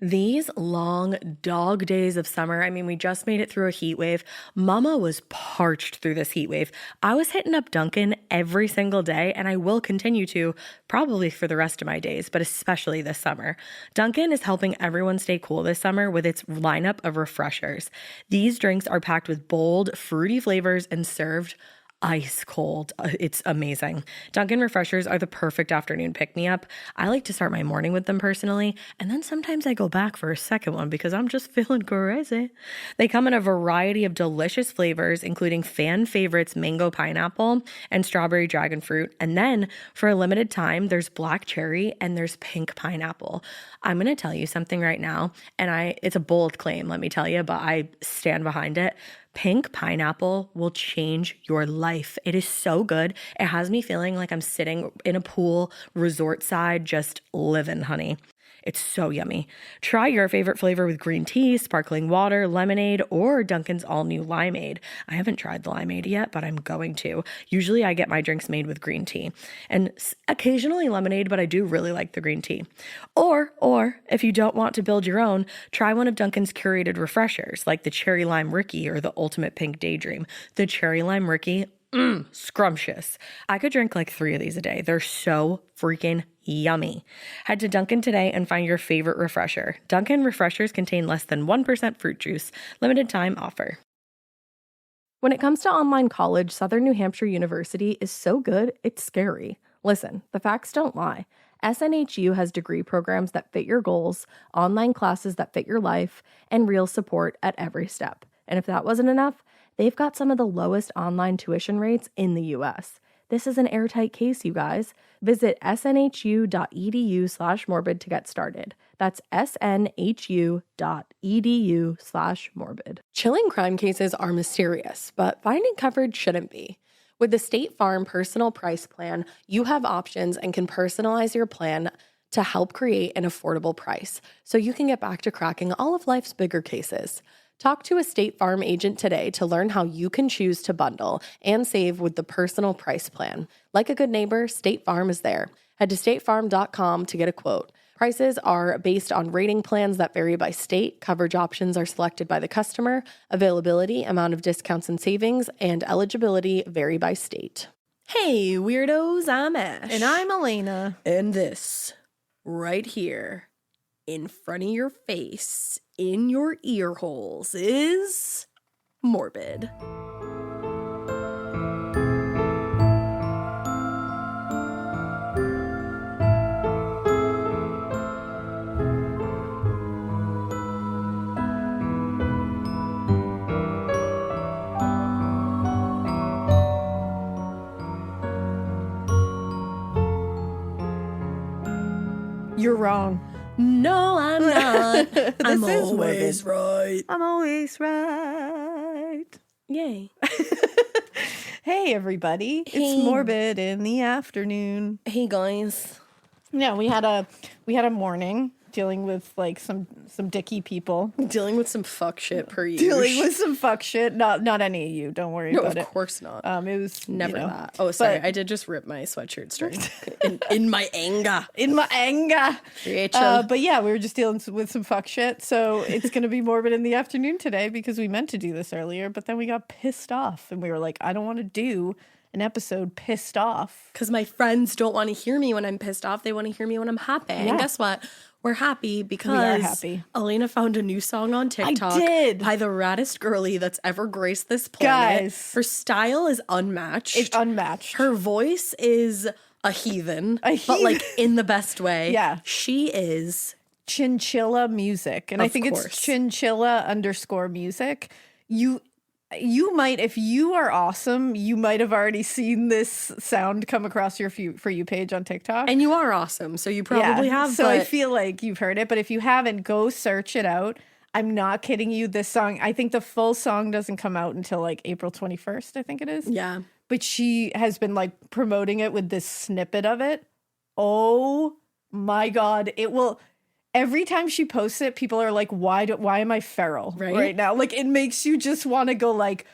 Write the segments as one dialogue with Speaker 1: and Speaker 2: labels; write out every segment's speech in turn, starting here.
Speaker 1: These long dog days of summer, I mean, we just made it through a heat wave. Mama was parched through this heat wave. I was hitting up Dunkin' every single day, and I will continue to probably for the rest of my days, but especially this summer. Dunkin' is helping everyone stay cool this summer with its lineup of refreshers. These drinks are packed with bold, fruity flavors and served ice cold. It's amazing. Dunkin' refreshers are the perfect afternoon pick-me-up. I like to start my morning with them personally, and then sometimes I go back for a second one because I'm just feeling crazy. They come in a variety of delicious flavors, including fan favorites mango pineapple and strawberry dragon fruit. And then for a limited time, there's black cherry and there's pink pineapple. I'm going to tell you something right now, and it's a bold claim, let me tell you, but I stand behind it. Pink pineapple will change your life. It is so good. It has me feeling like I'm sitting in a pool, resort side, just living, honey. It's so yummy. Try your favorite flavor with green tea, sparkling water, lemonade, or Dunkin's all-new limeade. I haven't tried the limeade yet, but I'm going to. Usually I get my drinks made with green tea and occasionally lemonade, but I do really like the green tea. Or if you don't want to build your own, try one of Dunkin's curated refreshers like the Cherry Lime Ricky or the Ultimate Pink Daydream. The Cherry Lime Ricky, scrumptious. I could drink like 3 of these a day. They're so freaking yummy. Head to Dunkin' today and find your favorite refresher. Dunkin' refreshers contain less than 1% fruit juice. Limited time offer. When it comes to online college, Southern New Hampshire University is so good, it's scary. Listen, the facts don't lie. SNHU has degree programs that fit your goals, online classes that fit your life, and real support at every step. And if that wasn't enough, they've got some of the lowest online tuition rates in the U.S. This is an airtight case, you guys. Visit snhu.edu/morbid to get started. That's snhu.edu/morbid. Chilling crime cases are mysterious, but finding coverage shouldn't be. With the State Farm Personal Price Plan, you have options and can personalize your plan to help create an affordable price so you can get back to cracking all of life's bigger cases. Talk to a State Farm agent today to learn how you can choose to bundle and save with the Personal Price Plan. Like a good neighbor, State Farm is there. Head to statefarm.com to get a quote. Prices are based on rating plans that vary by state. Coverage options are selected by the customer. Availability, amount of discounts and savings, and eligibility vary by state. Hey, weirdos, I'm Ash.
Speaker 2: And I'm Alaina.
Speaker 1: And this, right here, in front of your face, in your ear holes, is Morbid.
Speaker 2: You're wrong.
Speaker 1: No, I'm not. I'm
Speaker 2: is
Speaker 1: always right.
Speaker 2: I'm always right.
Speaker 1: Yay.
Speaker 2: Hey, everybody.
Speaker 1: Hey.
Speaker 2: It's Morbid in the afternoon.
Speaker 1: Hey, guys.
Speaker 2: Yeah, we had a morning dealing with like some dicky people.
Speaker 1: Dealing with some fuck shit per usual.
Speaker 2: Dealing with some fuck shit. Not any of you. Don't worry about it.
Speaker 1: No, of course not.
Speaker 2: It was
Speaker 1: Never
Speaker 2: you know,
Speaker 1: that. Oh, sorry.
Speaker 2: but-
Speaker 1: I did just rip my sweatshirt string in my anger.
Speaker 2: in my anger.
Speaker 1: Rachel.
Speaker 2: But yeah, we were just dealing with some fuck shit. So it's going to be Morbid in the afternoon today because we meant to do this earlier, but then we got pissed off and we were like, I don't want to do an episode pissed off.
Speaker 1: Because my friends don't want to hear me when I'm pissed off. They want to hear me when I'm happy.
Speaker 2: Yeah.
Speaker 1: And guess what? We're happy because
Speaker 2: We are happy.
Speaker 1: Alaina found a new song on TikTok
Speaker 2: did.
Speaker 1: by the raddest girly that's ever graced this planet.
Speaker 2: Guys.
Speaker 1: Her style is unmatched.
Speaker 2: It's unmatched.
Speaker 1: Her voice is a heathen, but like in the best way.
Speaker 2: Yeah.
Speaker 1: She is.
Speaker 2: Chinchilla music. And I
Speaker 1: Of
Speaker 2: think
Speaker 1: course.
Speaker 2: it's chinchilla_music. You might, if you are awesome, you might have already seen this sound come across your For You page on TikTok.
Speaker 1: And you are awesome, so you probably have.
Speaker 2: So
Speaker 1: but
Speaker 2: I feel like you've heard it, but if you haven't, go search it out. I'm not kidding you. This song, I think the full song doesn't come out until like April 21st, I think it is.
Speaker 1: Yeah.
Speaker 2: But she has been like promoting it with this snippet of it. Oh my God. It will. Every time she posts it, people are like, why am I feral right now? Like, it makes you just want to go like,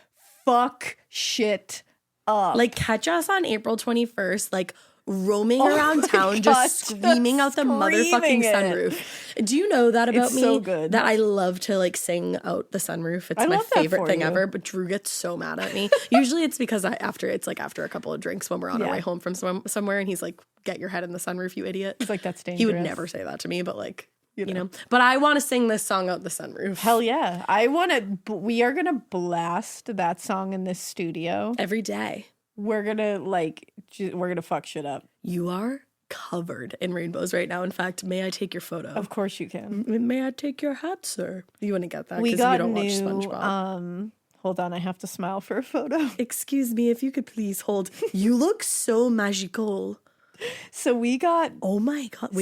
Speaker 2: fuck shit up.
Speaker 1: Like, catch us on April 21st, like, roaming around town, just screaming out the motherfucking sunroof. Do you know that about me?
Speaker 2: So good.
Speaker 1: That I love to like sing out the sunroof. It's my favorite thing ever. But Drew gets so mad at me. Usually it's because after a couple of drinks when we're on our way home from somewhere, and he's like, "Get your head in the sunroof, you idiot."
Speaker 2: He's like, "That's dangerous."
Speaker 1: He would never say that to me, but like. You know, but I want to sing this song out the sunroof.
Speaker 2: Hell yeah. We are going to blast that song in this studio.
Speaker 1: Every day.
Speaker 2: We're going to fuck shit up.
Speaker 1: You are covered in rainbows right now. In fact, may I take your photo?
Speaker 2: Of course you can.
Speaker 1: May I take your hat, sir? You wouldn't get that because you don't watch SpongeBob.
Speaker 2: Hold on, I have to smile for a photo.
Speaker 1: Excuse me, if you could please hold. You look so magical.
Speaker 2: So we got
Speaker 1: oh my god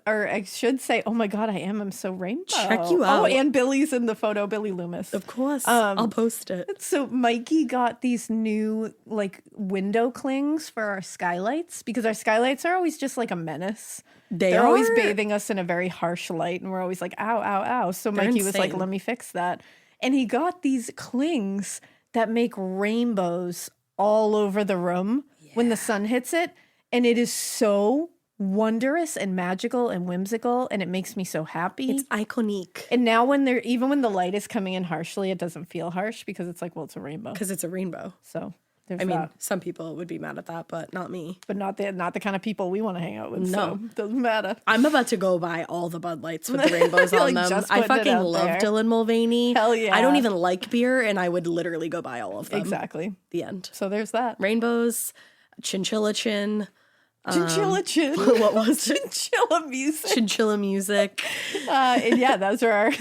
Speaker 2: or I should say oh my god I'm so rainbow.
Speaker 1: Check you out.
Speaker 2: Oh, and Billy's in the photo, Billy Loomis.
Speaker 1: Of course. I'll post it.
Speaker 2: So Mikie got these new like window clings for our skylights because our skylights are always just like a menace. They're always bathing us in a very harsh light and we're always like ow ow ow. So Mikie was like, let me fix that. And he got these clings that make rainbows all over the room when the sun hits it. And it is so wondrous and magical and whimsical, and it makes me so happy.
Speaker 1: It's iconic.
Speaker 2: And now even when the light is coming in harshly, it doesn't feel harsh because it's like, well, it's a rainbow.
Speaker 1: Because it's a rainbow.
Speaker 2: So
Speaker 1: I mean, some people would be mad at that, but not me.
Speaker 2: But not the kind of people we want to hang out with.
Speaker 1: No.
Speaker 2: So doesn't matter.
Speaker 1: I'm about to go buy all the Bud Lights with the rainbows on them. I fucking love Dylan Mulvaney.
Speaker 2: Hell yeah.
Speaker 1: I don't even like beer, and I would literally go buy all of them.
Speaker 2: Exactly.
Speaker 1: The end.
Speaker 2: So there's that.
Speaker 1: Rainbows, Chinchilla Chin.
Speaker 2: Chinchilla Chin.
Speaker 1: What was it?
Speaker 2: Chinchilla music.
Speaker 1: Chinchilla music.
Speaker 2: And yeah, those are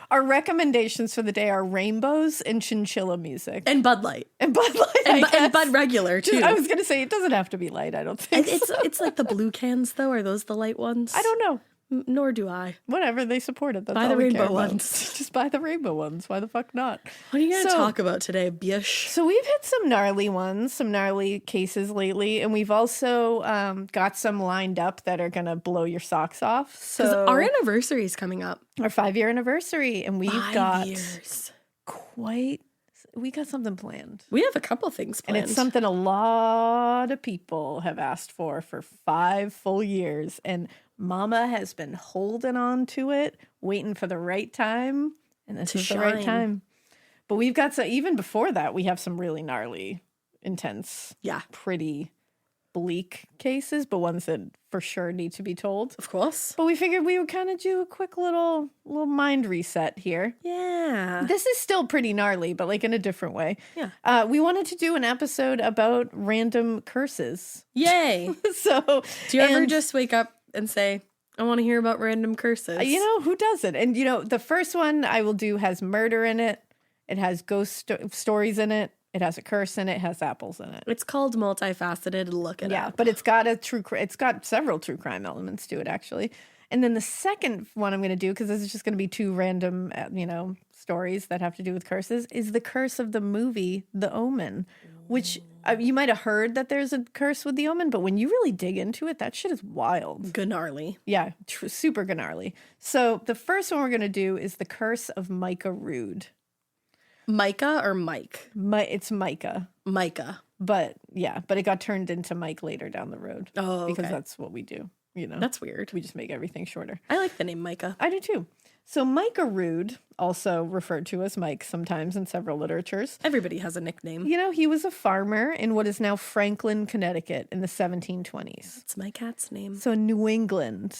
Speaker 2: our recommendations for the day are rainbows and chinchilla music.
Speaker 1: And Bud Light.
Speaker 2: And Bud Light.
Speaker 1: And Bud regular too.
Speaker 2: I was gonna say it doesn't have to be light, I don't think.
Speaker 1: It's like the blue cans though. Are those the light ones?
Speaker 2: I don't know.
Speaker 1: Nor do I.
Speaker 2: Whatever, they support it. That's
Speaker 1: buy
Speaker 2: all
Speaker 1: the
Speaker 2: we
Speaker 1: rainbow
Speaker 2: care about.
Speaker 1: ones.
Speaker 2: Just buy the rainbow ones. Why the fuck not?
Speaker 1: What are you going to talk about today, bish?
Speaker 2: So we've hit some gnarly ones, some gnarly cases lately, and we've also got some lined up that are going to blow your socks off. So
Speaker 1: our anniversary is coming up.
Speaker 2: Our 5-year anniversary, and we've
Speaker 1: 5
Speaker 2: got
Speaker 1: years.
Speaker 2: We got something planned.
Speaker 1: We have a couple things planned.
Speaker 2: And it's something a lot of people have asked for 5 full years. And Mama has been holding on to it, waiting for the right time. And this is the right time. But we've got even before that, we have some really gnarly, intense, pretty bleak cases, but ones that for sure need to be told.
Speaker 1: Of course.
Speaker 2: But we figured we would kind of do a quick little mind reset here.
Speaker 1: Yeah.
Speaker 2: This is still pretty gnarly, but like in a different way.
Speaker 1: Yeah.
Speaker 2: We wanted to do an episode about random curses.
Speaker 1: Yay.
Speaker 2: So
Speaker 1: do you ever just wake up and say, I want to hear about random curses?
Speaker 2: You know, who doesn't? And you know, the first one I will do has murder in it. It has ghost stories in it. It has a curse in it. It has apples in it.
Speaker 1: It's called multifaceted. Look it up.
Speaker 2: Yeah, but it's got several true crime elements to it, actually. And then the second one I'm going to do, because this is just going to be 2 random, stories that have to do with curses, is the curse of the movie The Omen, which you might have heard that there's a curse with The Omen, but when you really dig into it, that shit is wild.
Speaker 1: Gnarly.
Speaker 2: Yeah, super gnarly. So the first one we're going to do is the curse of Micah Rood.
Speaker 1: Micah or Mike?
Speaker 2: It's Micah.
Speaker 1: Micah.
Speaker 2: But it got turned into Mike later down the road.
Speaker 1: Oh, okay.
Speaker 2: Because that's what we do, you know.
Speaker 1: That's weird.
Speaker 2: We just make everything shorter.
Speaker 1: I like the name Micah.
Speaker 2: I do too. So Micah Rood, also referred to as Mike sometimes in several literatures.
Speaker 1: Everybody has a nickname.
Speaker 2: You know, he was a farmer in what is now Franklin, Connecticut in the 1720s.
Speaker 1: It's my cat's name.
Speaker 2: So New England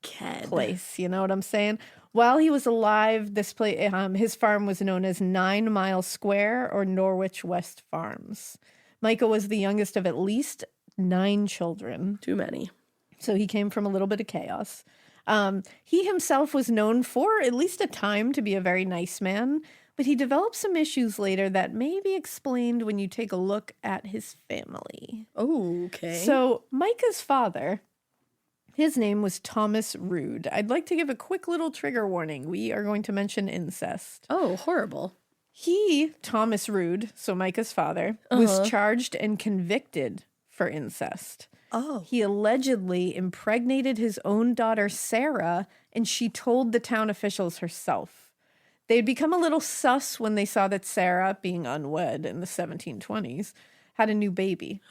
Speaker 1: Ked.
Speaker 2: place, you know what I'm saying? While he was alive, this place, his farm was known as 9 Mile Square or Norwich West Farms. Micah was the youngest of at least 9 children.
Speaker 1: Too many.
Speaker 2: So he came from a little bit of chaos. He himself was known for at least a time to be a very nice man, but he developed some issues later that may be explained when you take a look at his family.
Speaker 1: Oh, okay.
Speaker 2: So Micah's father, his name was Thomas Rood. I'd like to give a quick little trigger warning. We are going to mention incest.
Speaker 1: Oh, horrible.
Speaker 2: Thomas Rood, so Micah's father, was charged and convicted for incest.
Speaker 1: Oh.
Speaker 2: He allegedly impregnated his own daughter, Sarah, and she told the town officials herself. They'd become a little sus when they saw that Sarah, being unwed in the 1720s, had a new baby.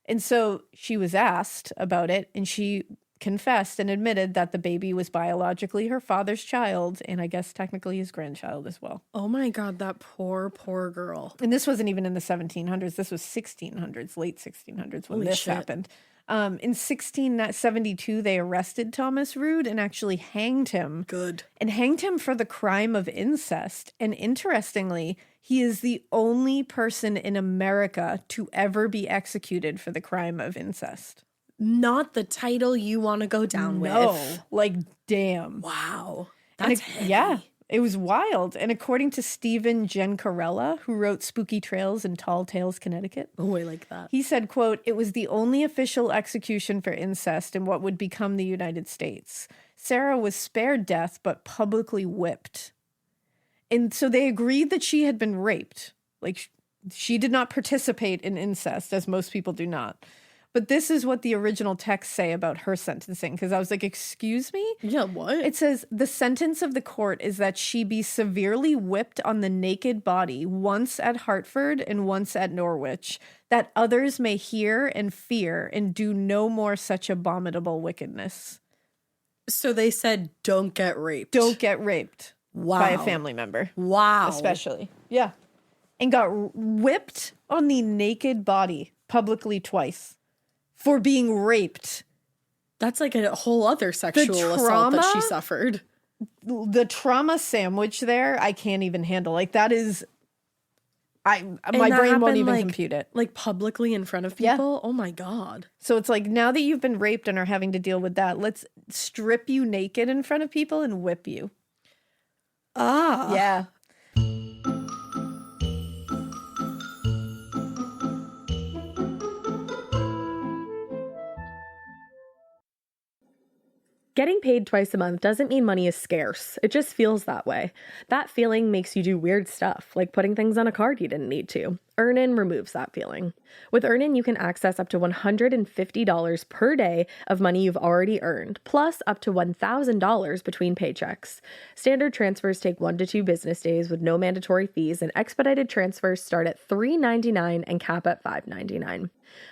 Speaker 2: And so she was asked about it, and she confessed and admitted that the baby was biologically her father's child, and I guess technically his grandchild as well.
Speaker 1: Oh my God, that poor girl.
Speaker 2: And this wasn't even in the 1700s. This was 1600s, late 1600s when this happened. In 1672, they arrested Thomas Rood and actually hanged him.
Speaker 1: Good.
Speaker 2: And hanged him for the crime of incest. And interestingly, he is the only person in America to ever be executed for the crime of incest.
Speaker 1: Not the title you want to go down with.
Speaker 2: No, like, damn.
Speaker 1: Wow. That's heavy.
Speaker 2: Yeah, it was wild. And according to Stephen Gencarella, who wrote Spooky Trails in Tall Tales, Connecticut.
Speaker 1: Oh, I like that.
Speaker 2: He said, quote, "It was the only official execution for incest in what would become the United States. Sarah was spared death, but publicly whipped." And so they agreed that she had been raped. Like, she did not participate in incest, as most people do not. But this is what the original texts say about her sentencing, because I was like, excuse me?
Speaker 1: Yeah, what?
Speaker 2: It says, "The sentence of the court is that she be severely whipped on the naked body, once at Hartford and once at Norwich, that others may hear and fear and do no more such abominable wickedness."
Speaker 1: So they said, don't get raped.
Speaker 2: Don't get raped
Speaker 1: Wow.
Speaker 2: by a family member.
Speaker 1: Wow.
Speaker 2: Especially. Yeah. And got whipped on the naked body publicly twice for being raped.
Speaker 1: That's like a whole other sexual assault that she suffered.
Speaker 2: The trauma sandwich there, I can't even handle. Like, that is, my brain won't even compute it.
Speaker 1: Like publicly in front of people? Yeah. Oh my God.
Speaker 2: So it's like, now that you've been raped and are having to deal with that, let's strip you naked in front of people and whip you.
Speaker 1: Ah.
Speaker 2: Yeah.
Speaker 1: Getting paid twice a month doesn't mean money is scarce. It just feels that way. That feeling makes you do weird stuff, like putting things on a card you didn't need to. Earnin removes that feeling. With Earnin, you can access up to $150 per day of money you've already earned, plus up to $1,000 between paychecks. Standard transfers take 1 to 2 business days with no mandatory fees, and expedited transfers start at $3.99 and cap at $5.99.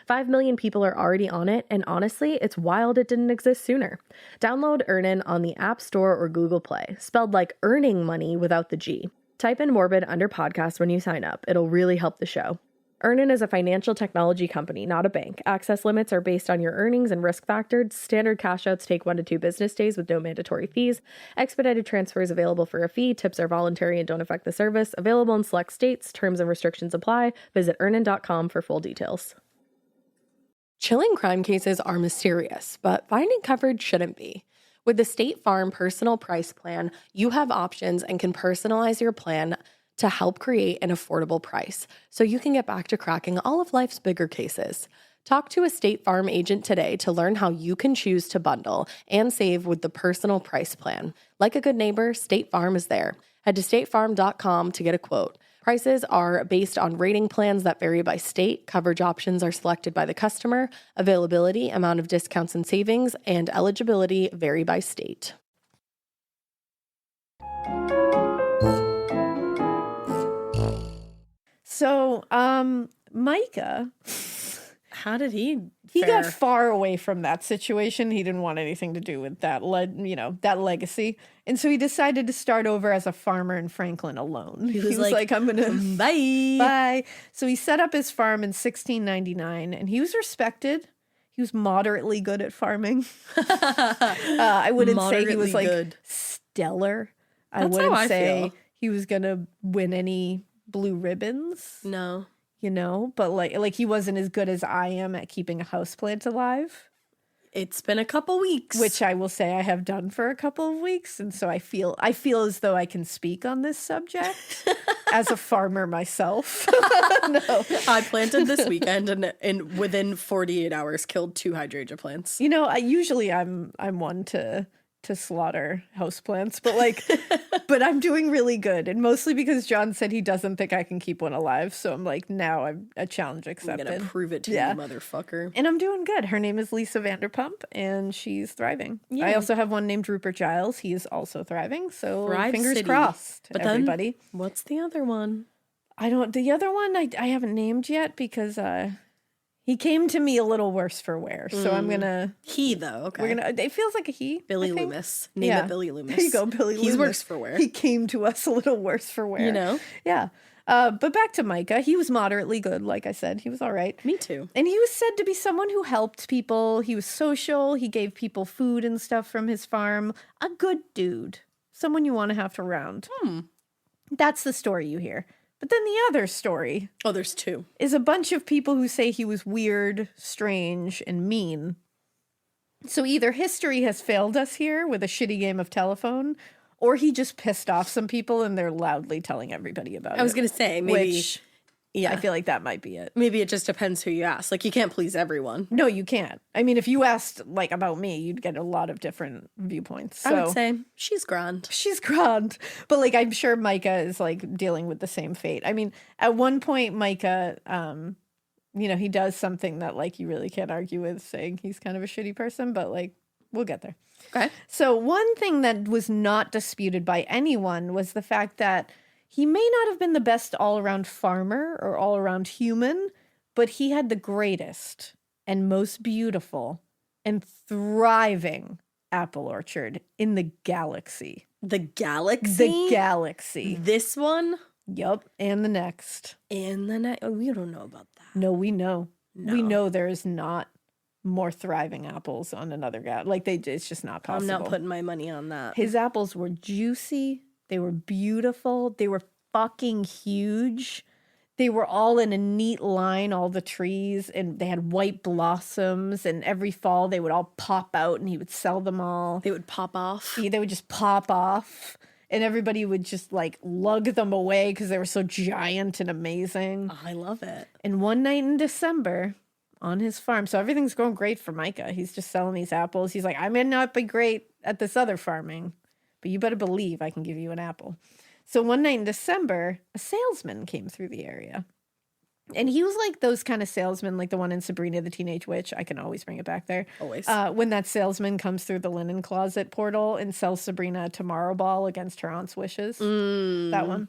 Speaker 1: 5 million people are already on it, and honestly, it's wild it didn't exist sooner. Download Earnin on the App Store or Google Play, spelled like earning money without the G. Type in Morbid under podcast when you sign up. It'll really help the show. Earnin is a financial technology company, not a bank. Access limits are based on your earnings and risk factors. Standard cash outs take 1 to 2 business days with no mandatory fees. Expedited transfers available for a fee. Tips are voluntary and don't affect the service. Available in select states. Terms and restrictions apply. Visit earnin.com for full details. Chilling crime cases are mysterious, but finding coverage shouldn't be. With the State Farm Personal Price Plan, you have options and can personalize your plan to help create an affordable price so you can get back to cracking all of life's bigger cases. Talk to a State Farm agent today to learn how you can choose to bundle and save with the Personal Price Plan. Like a good neighbor, State Farm is there. Head to statefarm.com to get a quote. Prices are based on rating plans that vary by state. Coverage options are selected by the customer. Availability, amount of discounts and savings, and eligibility vary by state.
Speaker 2: So, Micah,
Speaker 1: how did he
Speaker 2: got far away from that situation. He didn't want anything to do with that, that legacy. And so he decided to start over as a farmer in Franklin alone. He was like, I'm going to bye. So he set up his farm in 1699, and he was respected. He was moderately good at farming. I wouldn't say he was like good. Stellar. I wouldn't say he was going to win any blue ribbons.
Speaker 1: No.
Speaker 2: But like he wasn't as good as I am at keeping a houseplant alive.
Speaker 1: It's been a couple weeks.
Speaker 2: Which I will say I have done for a couple of weeks. And so I feel as though I can speak on this subject as a farmer myself. No.
Speaker 1: I planted this weekend and within 48 hours killed 2 hydrangea plants.
Speaker 2: I'm one to slaughter houseplants, but I'm doing really good. And mostly because John said he doesn't think I can keep one alive. So I'm like, now I'm a challenge accepted.
Speaker 1: I'm gonna prove it to you, motherfucker.
Speaker 2: And I'm doing good. Her name is Lisa Vanderpump, and she's thriving. Yeah. I also have one named Rupert Giles. He is also thriving. So fingers crossed, but everybody.
Speaker 1: Then, what's the other one?
Speaker 2: The other one I haven't named yet because He came to me a little worse for wear, so I'm gonna.
Speaker 1: He though, okay.
Speaker 2: We're gonna. It feels like a he.
Speaker 1: Billy
Speaker 2: I think.
Speaker 1: Loomis. Name it Billy Loomis.
Speaker 2: There you go, Billy Loomis.
Speaker 1: He's worse for wear.
Speaker 2: He came to us a little worse for wear.
Speaker 1: You know?
Speaker 2: Yeah. But back to Micah. He was moderately good, like I said. He was all right.
Speaker 1: Me too.
Speaker 2: And he was said to be someone who helped people. He was social. He gave people food and stuff from his farm. A good dude. Someone you want to have around. That's the story you hear. But then the other story.
Speaker 1: Oh, there's two.
Speaker 2: Is a bunch of people who say he was weird, strange, and mean. So either history has failed us here with a shitty game of telephone, or he just pissed off some people and they're loudly telling everybody about it.
Speaker 1: I was going to say, maybe.
Speaker 2: Yeah. I feel like that might be it.
Speaker 1: Maybe it just depends who you ask. Like, you can't please everyone.
Speaker 2: No, you can't. I mean, if you asked, like, about me, you'd get a lot of different viewpoints. So.
Speaker 1: I would say, she's grand.
Speaker 2: She's grand. But, like, I'm sure Micah is, like, dealing with the same fate. I mean, at one point, Micah, you know, he does something that, like, you really can't argue with, saying he's kind of a shitty person. But, like, we'll get there.
Speaker 1: Okay.
Speaker 2: So one thing that was not disputed by anyone was the fact that he may not have been the best all-around farmer or all-around human, but he had the greatest and most beautiful and thriving apple orchard in the galaxy.
Speaker 1: The galaxy?
Speaker 2: The galaxy.
Speaker 1: This one?
Speaker 2: Yup, and the next.
Speaker 1: And the next? Oh, we don't know about that.
Speaker 2: No, we know.
Speaker 1: No.
Speaker 2: We know there is not more thriving apples on another Like, it's just not possible.
Speaker 1: I'm not putting my money on that.
Speaker 2: His apples were juicy. They were beautiful. They were fucking huge. They were all in a neat line, all the trees, and they had white blossoms, and every fall they would all pop out and he would sell them all.
Speaker 1: They would pop off?
Speaker 2: They would just pop off, and everybody would just, like, lug them away because they were so giant and amazing.
Speaker 1: Oh, I love it.
Speaker 2: And one night in December, on his farm, so everything's going great for Micah. He's just selling these apples. He's like, I may not be great at this other farming, but you better believe I can give you an apple. So one night in December, a salesman came through the area. And he was like those kind of salesmen, like the one in Sabrina the Teenage Witch. I can always bring it back there.
Speaker 1: Always.
Speaker 2: When that salesman comes through the linen closet portal and sells Sabrina a tomorrow ball against her aunt's wishes. That one.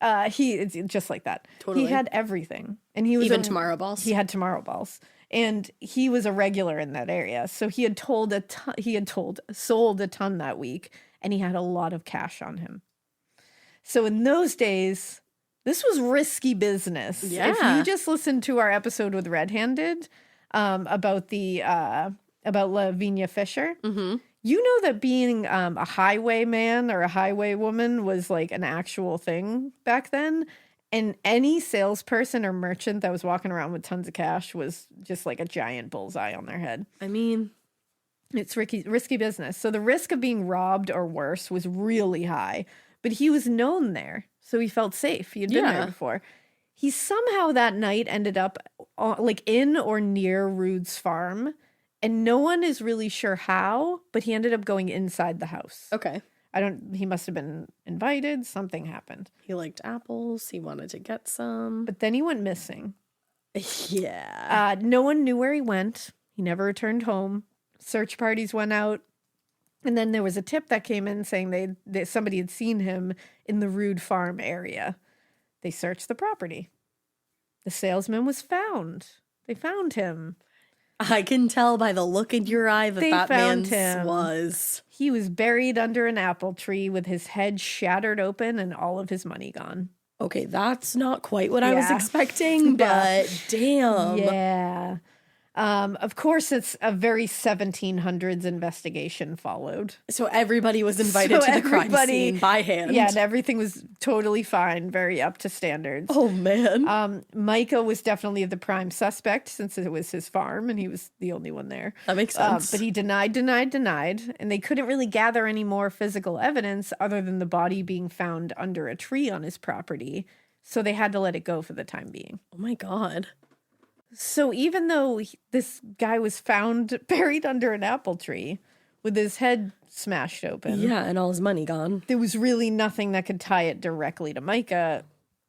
Speaker 2: It's just like that.
Speaker 1: Totally.
Speaker 2: He had everything. And he was
Speaker 1: even tomorrow balls?
Speaker 2: He had tomorrow balls. And he was a regular in that area. So he had sold a ton that week, and he had a lot of cash on him. So in those days, this was risky business.
Speaker 1: Yeah.
Speaker 2: If you just listened to our episode with Red Handed about Lavinia Fisher, you know that being a highwayman or a highway woman was like an actual thing back then. And any salesperson or merchant that was walking around with tons of cash was just like a giant bullseye on their head.
Speaker 1: I mean,
Speaker 2: it's risky business. So the risk of being robbed or worse was really high. But he was known there, so he felt safe. He had been there before. He somehow that night ended up like in or near Rood's farm, and no one is really sure how, but he ended up going inside the house.
Speaker 1: Okay.
Speaker 2: He must have been invited. Something happened.
Speaker 1: He liked apples. He wanted to get some.
Speaker 2: But then he went missing.
Speaker 1: Yeah.
Speaker 2: No one knew where he went. He never returned home. Search parties went out. And then there was a tip that came in saying that somebody had seen him in the Rood farm area. They searched the property. The salesman was found. They found him.
Speaker 1: I can tell by the look in your eye that that
Speaker 2: found
Speaker 1: man
Speaker 2: him.
Speaker 1: was.
Speaker 2: He was buried under an apple tree with his head shattered open and all of his money gone.
Speaker 1: Okay, that's not quite what I was expecting, but damn.
Speaker 2: Yeah. Of course, it's a very 1700s investigation followed.
Speaker 1: So everybody was invited to the crime scene by hand.
Speaker 2: Yeah, and everything was totally fine, very up to standards.
Speaker 1: Oh, man.
Speaker 2: Micah was definitely the prime suspect since it was his farm and he was the only one there.
Speaker 1: That makes sense.
Speaker 2: But he denied, and they couldn't really gather any more physical evidence other than the body being found under a tree on his property. So they had to let it go for the time being.
Speaker 1: Oh, my God.
Speaker 2: So even though this guy was found buried under an apple tree with his head smashed open.
Speaker 1: Yeah, and all his money gone.
Speaker 2: There was really nothing that could tie it directly to Micah.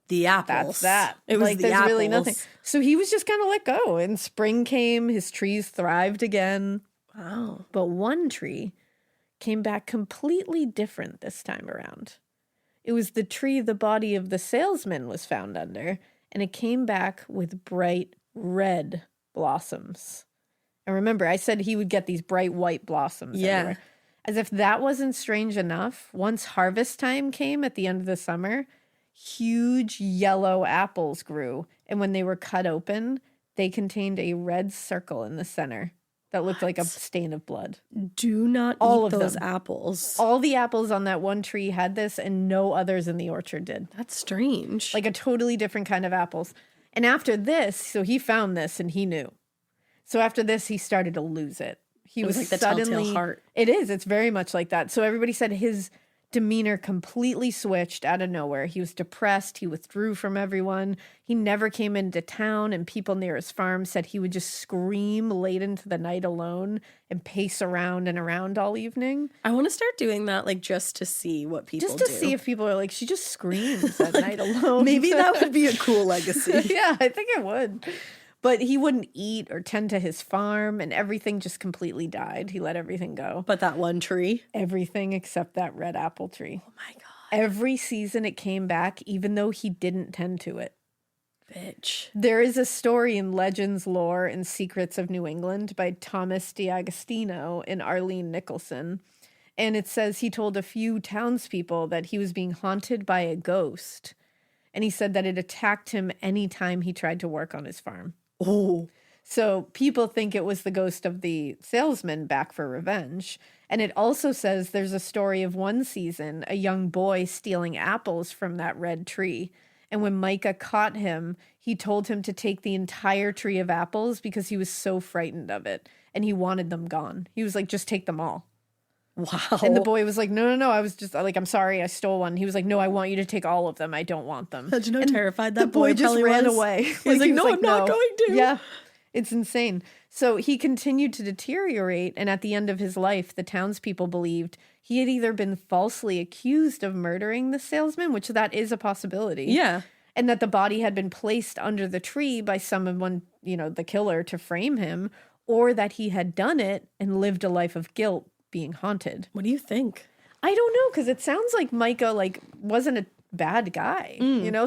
Speaker 1: The apples.
Speaker 2: That's that.
Speaker 1: It was
Speaker 2: like,
Speaker 1: the
Speaker 2: there's
Speaker 1: apples.
Speaker 2: really nothing. So he was just kind of let go. And spring came. His trees thrived again.
Speaker 1: Wow.
Speaker 2: But one tree came back completely different this time around. It was the tree the body of the salesman was found under. And it came back with bright red blossoms. And remember, I said he would get these bright white blossoms everywhere. As if that wasn't strange enough, once harvest time came at the end of the summer, huge yellow apples grew. And when they were cut open, they contained a red circle in the center that looked like a stain of blood.
Speaker 1: Do not eat those apples.
Speaker 2: All the apples on that one tree had this, and no others in the orchard did.
Speaker 1: That's strange.
Speaker 2: Like a totally different kind of apples. And after this, so he found this and he knew. So after this, he started to lose it. He was
Speaker 1: like the
Speaker 2: suddenly,
Speaker 1: telltale heart.
Speaker 2: It is. It's very much like that. So everybody said his demeanor completely switched out of nowhere. He was depressed. He withdrew from everyone. He never came into town, and people near his farm said he would just scream late into the night alone and pace around and around all evening.
Speaker 1: I want to start doing that, like, just to see what people do.
Speaker 2: Just to see if people are like, she just screams at night alone.
Speaker 1: Maybe that would be a cool legacy.
Speaker 2: Yeah, I think it would. But he wouldn't eat or tend to his farm, and everything just completely died. He let everything go.
Speaker 1: But that one tree?
Speaker 2: Everything except that red apple tree.
Speaker 1: Oh my God.
Speaker 2: Every season it came back, even though he didn't tend to it.
Speaker 1: Bitch.
Speaker 2: There is a story in Legends, Lore, and Secrets of New England by Thomas D'Agostino and Arlene Nicholson. And it says he told a few townspeople that he was being haunted by a ghost. And he said that it attacked him anytime he tried to work on his farm.
Speaker 1: Oh.
Speaker 2: So people think it was the ghost of the salesman back for revenge. And it also says there's a story of one season, a young boy stealing apples from that red tree. And when Micah caught him, he told him to take the entire tree of apples because he was so frightened of it. And he wanted them gone. He was like, just take them all.
Speaker 1: Wow.
Speaker 2: And the boy was like, no, I was just like, I'm sorry, I stole one. He was like, no, I want you to take all of them. I don't want them.
Speaker 1: Did you know
Speaker 2: and
Speaker 1: terrified that
Speaker 2: the boy just ran
Speaker 1: was?
Speaker 2: away.
Speaker 1: He was like, no, I'm not going to.
Speaker 2: Yeah, it's insane. So he continued to deteriorate. And at the end of his life, the townspeople believed he had either been falsely accused of murdering the salesman, which that is a possibility.
Speaker 1: Yeah.
Speaker 2: And that the body had been placed under the tree by someone, the killer, to frame him, or that he had done it and lived a life of guilt being haunted.
Speaker 1: What do you think?
Speaker 2: I don't know, because it sounds like Micah wasn't a bad guy,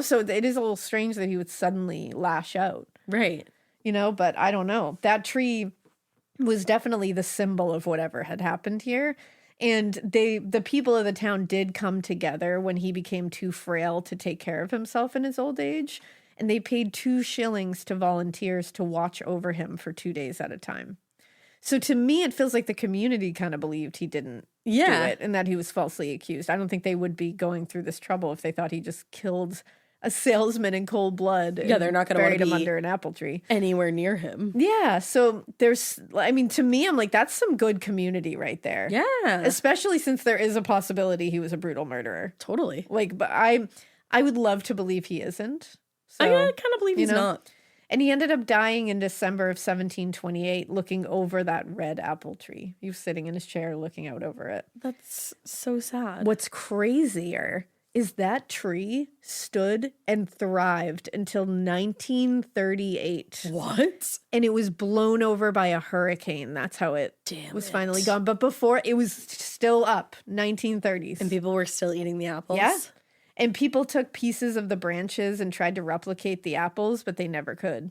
Speaker 2: so it is a little strange that he would suddenly lash out.
Speaker 1: Right.
Speaker 2: But I don't know. That tree was definitely the symbol of whatever had happened here. And the people of the town did come together when he became too frail to take care of himself in his old age. And they paid 2 shillings to volunteers to watch over him for 2 days at a time. So to me, it feels like the community kind of believed he didn't do it and that he was falsely accused. I don't think they would be going through this trouble if they thought he just killed a salesman in cold blood.
Speaker 1: Yeah, they're not going to
Speaker 2: buried him under an apple tree.
Speaker 1: Anywhere near him.
Speaker 2: Yeah, so to me, I'm like, that's some good community right there.
Speaker 1: Yeah.
Speaker 2: Especially since there is a possibility he was a brutal murderer.
Speaker 1: Totally.
Speaker 2: But I would love to believe he isn't. So,
Speaker 1: I kind of believe he's not.
Speaker 2: And he ended up dying in December of 1728, looking over that red apple tree. He was sitting in his chair looking out over it.
Speaker 1: That's so sad.
Speaker 2: What's crazier is that tree stood and thrived until 1938.
Speaker 1: What?
Speaker 2: And it was blown over by a hurricane. That's how it was finally gone. But before, it was still up, 1930s.
Speaker 1: And people were still eating the apples?
Speaker 2: Yeah. And people took pieces of the branches and tried to replicate the apples, but they never could.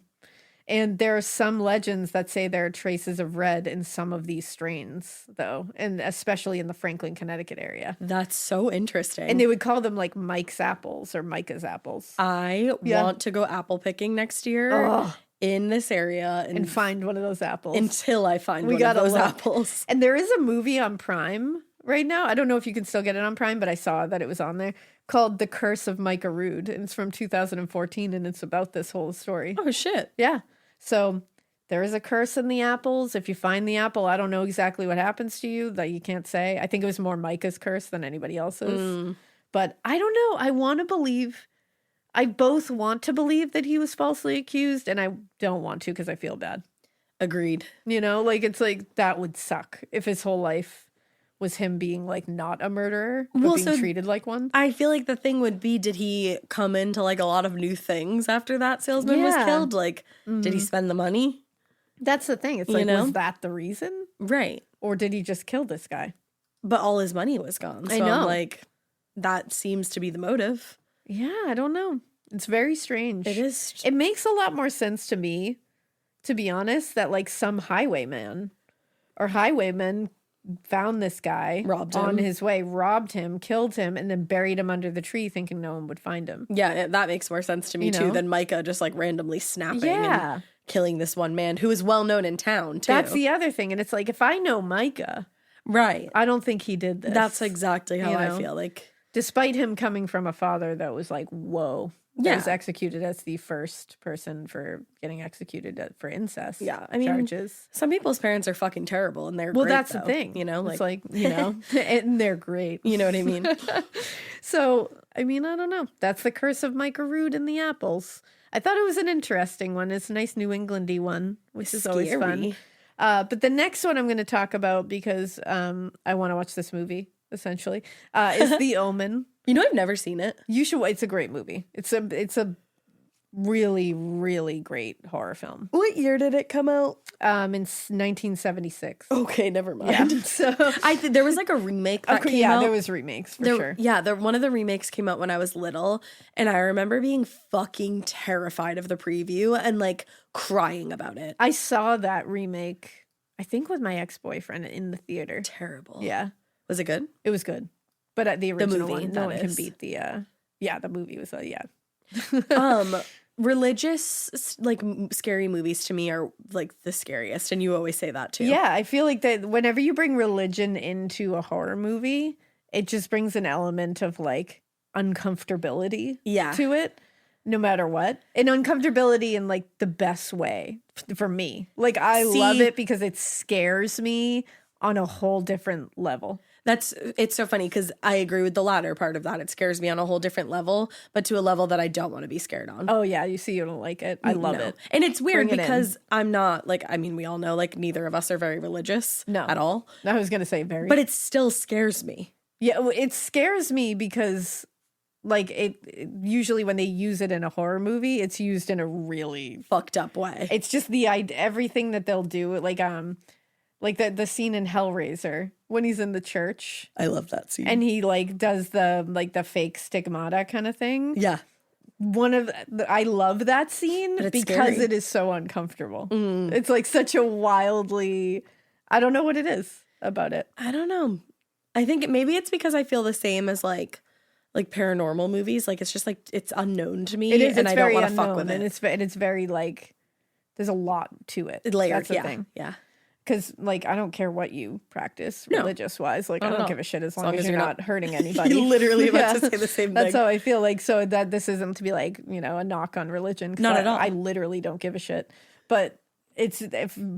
Speaker 2: And there are some legends that say there are traces of red in some of these strains, though, and especially in the Franklin, Connecticut area.
Speaker 1: That's so interesting.
Speaker 2: And they would call them like Mike's apples or Micah's apples.
Speaker 1: I want to go apple picking next year in this area
Speaker 2: and find one of those apples.
Speaker 1: Until I find one of those apples.
Speaker 2: And there is a movie on Prime right now. I don't know if you can still get it on Prime, but I saw that it was on there, called The Curse of Micah Rood. And it's from 2014, and it's about this whole story.
Speaker 1: Oh, shit.
Speaker 2: Yeah. So there is a curse in the apples. If you find the apple, I don't know exactly what happens to you, that you can't say. I think it was more Micah's curse than anybody else's. But I don't know. I both want to believe that he was falsely accused, and I don't want to because I feel bad.
Speaker 1: Agreed.
Speaker 2: It's like that would suck if his whole life was him being like not a murderer, but being treated like one.
Speaker 1: I feel like the thing would be, did he come into like a lot of new things after that salesman was killed? Like, did he spend the money?
Speaker 2: That's the thing. It's like, was that the reason?
Speaker 1: Right.
Speaker 2: Or did he just kill this guy?
Speaker 1: But all his money was gone. So I know. I'm like, that seems to be the motive.
Speaker 2: Yeah, I don't know. It's very strange.
Speaker 1: It is.
Speaker 2: It makes a lot more sense to me to be honest, that like some highwayman or highwaymen found this guy on his way, robbed him, killed him, and then buried him under the tree thinking no one would find him.
Speaker 1: Yeah, that makes more sense to me too than Micah just like randomly snapping and killing this one man who is well known in town too.
Speaker 2: That's the other thing. And it's like, if I know Micah,
Speaker 1: right,
Speaker 2: I don't think he did this.
Speaker 1: That's exactly how I feel. Like,
Speaker 2: despite him coming from a father that was like, whoa, that was executed as the first person for getting executed for incest charges.
Speaker 1: Some people's parents are fucking terrible and they're
Speaker 2: great,
Speaker 1: that's
Speaker 2: the thing.
Speaker 1: You know,
Speaker 2: it's like, you know, and they're great.
Speaker 1: You know what I mean?
Speaker 2: So, I mean, I don't know. That's the curse of Micah Rood and the apples. I thought it was an interesting one. It's a nice New England-y one, which is always fun. But the next one I'm going to talk about, because I want to watch this movie, essentially, is The Omen.
Speaker 1: You know, I've never seen it.
Speaker 2: You should. It's a great movie. It's a really, really great horror film.
Speaker 1: What year did it come out?
Speaker 2: In 1976.
Speaker 1: Okay, never mind.
Speaker 2: Yeah, so
Speaker 1: there was like a remake that came out.
Speaker 2: Yeah, there was remakes for sure.
Speaker 1: Yeah, one of the remakes came out when I was little, and I remember being fucking terrified of the preview and like crying about it.
Speaker 2: I saw that remake, I think, with my ex-boyfriend in the theater.
Speaker 1: Terrible.
Speaker 2: Yeah.
Speaker 1: Was it good?
Speaker 2: It was good. But the original
Speaker 1: movie,
Speaker 2: one, no one can beat the the movie was
Speaker 1: religious like scary movies to me are like the scariest, and you always say that too.
Speaker 2: Yeah, I feel like that whenever you bring religion into a horror movie, it just brings an element of like uncomfortability to it, no matter what. And uncomfortability in like the best way for me. Like I love it because it scares me on a whole different level.
Speaker 1: It's so funny because I agree with the latter part of that. It scares me on a whole different level, but to a level that I don't want to be scared on.
Speaker 2: Oh yeah, you don't like it. I love it.
Speaker 1: And it's weird because I'm not like, I mean, we all know like neither of us are very religious at all.
Speaker 2: I was going to say very.
Speaker 1: But it still scares me.
Speaker 2: Yeah, it scares me because like it usually when they use it in a horror movie, it's used in a really
Speaker 1: fucked up way.
Speaker 2: It's just everything that they'll do, like the scene in Hellraiser when he's in the church.
Speaker 1: I love that scene.
Speaker 2: And he like does the fake stigmata kind of thing.
Speaker 1: Yeah.
Speaker 2: I love that scene because scary. It is so uncomfortable. It's like such a wildly, I don't know what it is about it.
Speaker 1: I don't know. I think maybe it's because I feel the same as like paranormal movies. Like it's just like it's unknown to me.
Speaker 2: It is,
Speaker 1: and I don't want to fuck with it.
Speaker 2: And it's very like there's a lot to it.
Speaker 1: Layered.
Speaker 2: That's the thing.
Speaker 1: Yeah.
Speaker 2: Because, like, I don't care what you practice religious-wise. Like, I don't give a shit as long as you're not hurting anybody.
Speaker 1: You're literally about to say the same thing.
Speaker 2: That's how I feel like. So that this isn't to be like, you know, a knock on religion.
Speaker 1: Not at all.
Speaker 2: I literally don't give a shit. But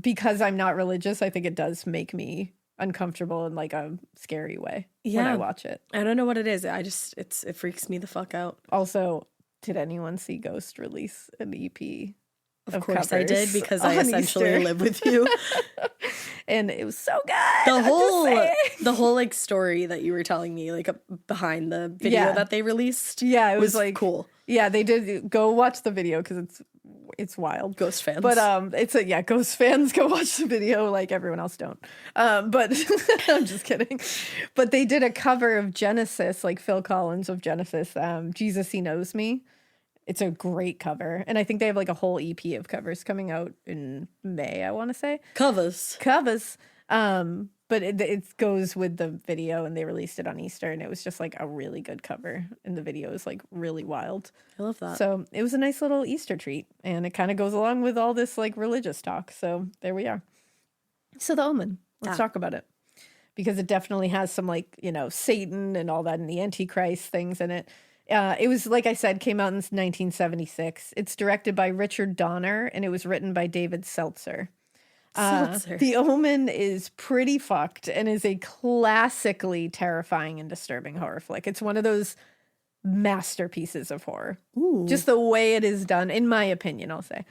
Speaker 2: because I'm not religious, I think it does make me uncomfortable in like a scary way when I watch it.
Speaker 1: I don't know what it is. It freaks me the fuck out.
Speaker 2: Also, did anyone see Ghost release an EP?
Speaker 1: Of course I did, because I essentially live with you.
Speaker 2: And it was so good.
Speaker 1: The whole like story that you were telling me, like behind the video that they released.
Speaker 2: Yeah, it was like
Speaker 1: cool.
Speaker 2: Yeah, they did. Go watch the video because it's wild.
Speaker 1: Ghost fans.
Speaker 2: But Ghost fans, go watch the video, like everyone else don't. But I'm just kidding. But they did a cover of Genesis, like Phil Collins of Genesis, Jesus He Knows Me. It's a great cover. And I think they have like a whole EP of covers coming out in May, I want to say.
Speaker 1: Covers.
Speaker 2: But it goes with the video, and they released it on Easter, and it was just like a really good cover. And the video is like really wild.
Speaker 1: I love that.
Speaker 2: So it was a nice little Easter treat, and it kind of goes along with all this like religious talk. So there we are. So The Omen. Let's talk about it. Because it definitely has some like, you know, Satan and all that and the Antichrist things in it. It was, like I said, came out in 1976. It's directed by Richard Donner, and it was written by David Seltzer. The Omen is pretty fucked and is a classically terrifying and disturbing horror flick. It's one of those masterpieces of horror.
Speaker 1: Ooh.
Speaker 2: Just the way it is done, in my opinion, I'll say.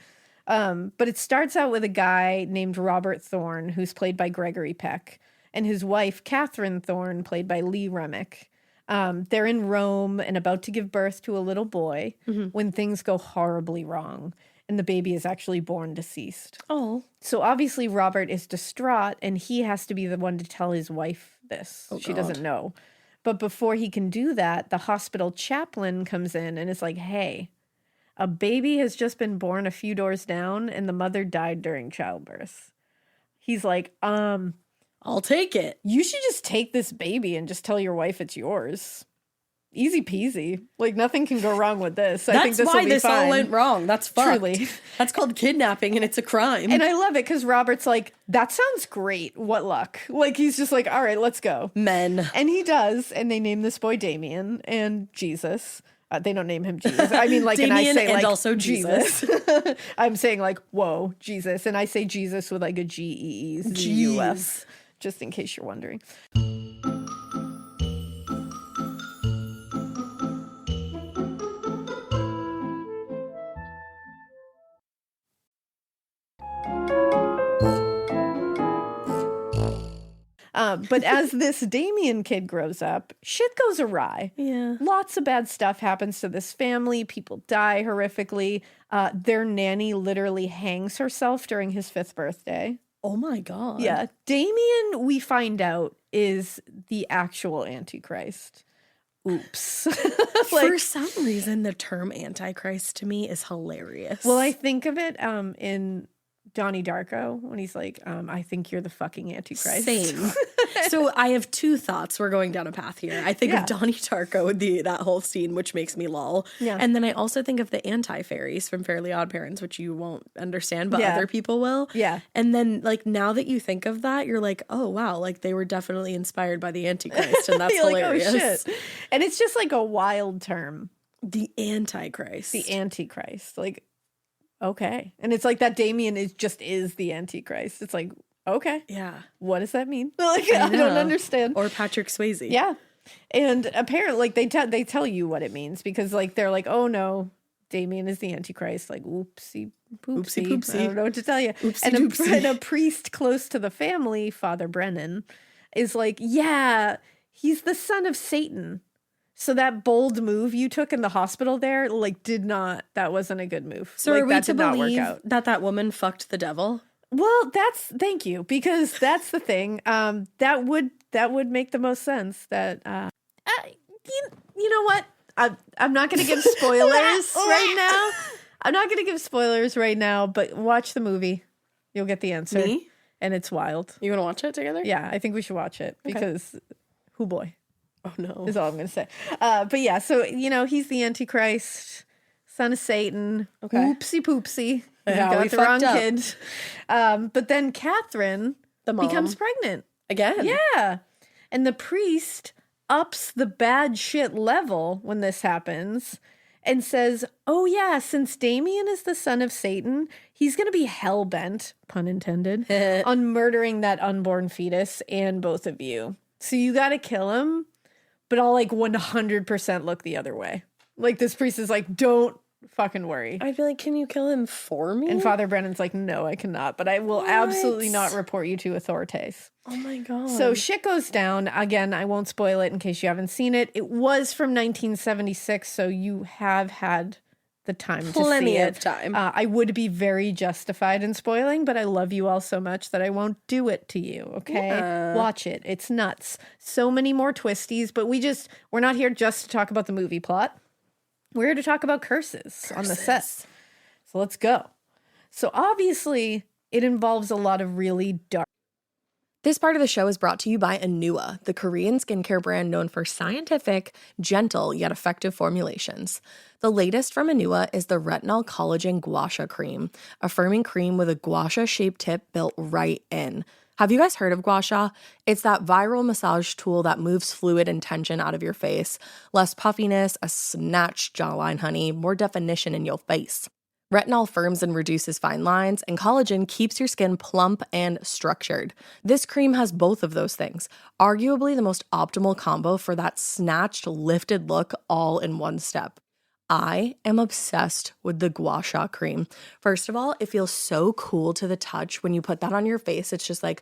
Speaker 2: But it starts out with a guy named Robert Thorne, who's played by Gregory Peck, and his wife, Catherine Thorne, played by Lee Remick. They're in Rome and about to give birth to a little boy when things go horribly wrong, and the baby is actually born deceased.
Speaker 1: Oh.
Speaker 2: So obviously Robert is distraught, and he has to be the one to tell his wife this.
Speaker 1: Oh,
Speaker 2: she
Speaker 1: God.
Speaker 2: doesn't know. But before he can do that, the hospital chaplain comes in and is like, hey, A baby has just been born a few doors down, and the mother died during childbirth. He's like,
Speaker 1: I'll take it.
Speaker 2: You should just take this baby and just tell your wife it's yours. Easy peasy. Like, nothing can go wrong with this. I think
Speaker 1: That's why this
Speaker 2: fine.
Speaker 1: all went wrong. That's fucked.
Speaker 2: Truly.
Speaker 1: That's called kidnapping, and it's a crime.
Speaker 2: And I love it because Robert's like, that sounds great. What luck. Like, he's just like, all right, let's go.
Speaker 1: Men.
Speaker 2: And he does. And they name this boy Damien and Jesus. They don't name him Jesus. I mean, like,
Speaker 1: Damien,
Speaker 2: and I say,
Speaker 1: and
Speaker 2: like,
Speaker 1: also Jesus.
Speaker 2: I'm saying, like, whoa, Jesus. And I say Jesus with, like, a G-E-E-Z-U-S, just in case you're wondering. But as this Damien kid grows up, shit goes awry.
Speaker 1: Yeah.
Speaker 2: Lots of bad stuff happens to this family. People die horrifically. Their nanny literally hangs herself during his 5th birthday.
Speaker 1: Oh my God.
Speaker 2: Yeah. Damien, we find out, is the actual Antichrist. Oops.
Speaker 1: For some reason, the term Antichrist to me is hilarious.
Speaker 2: Well, I think of it in Donnie Darko when he's like, I think you're the fucking Antichrist.
Speaker 1: Same. So I have 2 thoughts. We're going down a path here. I think of Donnie Darko, that whole scene, which makes me lol.
Speaker 2: Yeah.
Speaker 1: And then I also think of the anti-fairies from Fairly Odd Parents, which you won't understand, but other people will.
Speaker 2: Yeah.
Speaker 1: And then, like, now that you think of that, you're like, oh, wow, like, they were definitely inspired by the Antichrist, and that's hilarious.
Speaker 2: Like, oh, shit. And it's just, like, a wild term.
Speaker 1: The Antichrist.
Speaker 2: The Antichrist. Like, okay. And it's like that Damien is the Antichrist. It's like, okay.
Speaker 1: Yeah.
Speaker 2: What does that mean? Like, I don't understand.
Speaker 1: Or Patrick Swayze.
Speaker 2: Yeah. And apparently, like, they tell you what it means because, like, they're like, oh, no, Damien is the Antichrist. Like, oopsie poopsie.
Speaker 1: Oopsie poopsie.
Speaker 2: I don't know what to tell you.
Speaker 1: Oopsie
Speaker 2: And a priest close to the family, Father Brennan, is like, yeah, he's the son of Satan. So that bold move you took in the hospital there, like, that wasn't a good move.
Speaker 1: So
Speaker 2: like,
Speaker 1: are we
Speaker 2: that
Speaker 1: to
Speaker 2: did not work
Speaker 1: believe
Speaker 2: out.
Speaker 1: that woman fucked the devil?
Speaker 2: Well, thank you, because that's the thing. That would make the most sense. That you know what? I'm not going to give spoilers right now. I'm not going to give spoilers right now, but watch the movie. You'll get the answer.
Speaker 1: Me?
Speaker 2: And it's wild.
Speaker 1: You want to watch it together?
Speaker 2: Yeah, I think we should watch it because, who boy,
Speaker 1: Oh no.
Speaker 2: is all I'm going to say. But yeah, so he's the Antichrist, son of Satan.
Speaker 1: Okay.
Speaker 2: Oopsie poopsie.
Speaker 1: Yeah,
Speaker 2: got
Speaker 1: we
Speaker 2: the wrong
Speaker 1: fucked up.
Speaker 2: kid. But then Catherine
Speaker 1: The mom.
Speaker 2: becomes pregnant.
Speaker 1: Again.
Speaker 2: Yeah. And the priest ups the bad shit level when this happens and says, oh yeah, since Damien is the son of Satan, he's going to be hell-bent, pun intended, on murdering that unborn fetus and both of you. So you got to kill him, but I'll like 100% look the other way. Like this priest is like, don't fucking worry.
Speaker 1: I'd be like, can you kill him for me?
Speaker 2: And Father Brennan's like, no, I cannot, but I will absolutely not report you to authorities.
Speaker 1: Oh my God.
Speaker 2: So shit goes down. Again, I won't spoil it in case you haven't seen it. It was from 1976, so you have had the time to see it.
Speaker 1: Plenty of time.
Speaker 2: I would be very justified in spoiling, but I love you all so much that I won't do it to you, okay?
Speaker 1: Yeah.
Speaker 2: Watch it. It's nuts. So many more twisties, but we're not here just to talk about the movie plot. We're here to talk about curses on the set. So let's go. So obviously, it involves a lot of really dark.
Speaker 1: This part of the show is brought to you by Anua, the Korean skincare brand known for scientific, gentle, yet effective formulations. The latest from Anua is the Retinol Collagen Gua Sha Cream, a firming cream with a gua sha-shaped tip built right in. Have you guys heard of gua sha? It's that viral massage tool that moves fluid and tension out of your face. Less puffiness, a snatched jawline, honey, more definition in your face. Retinol firms and reduces fine lines, and collagen keeps your skin plump and structured. This cream has both of those things, arguably the most optimal combo for that snatched, lifted look all in one step. I am obsessed with the gua sha cream. First of all, it feels so cool to the touch. When you put that on your face, it's just like,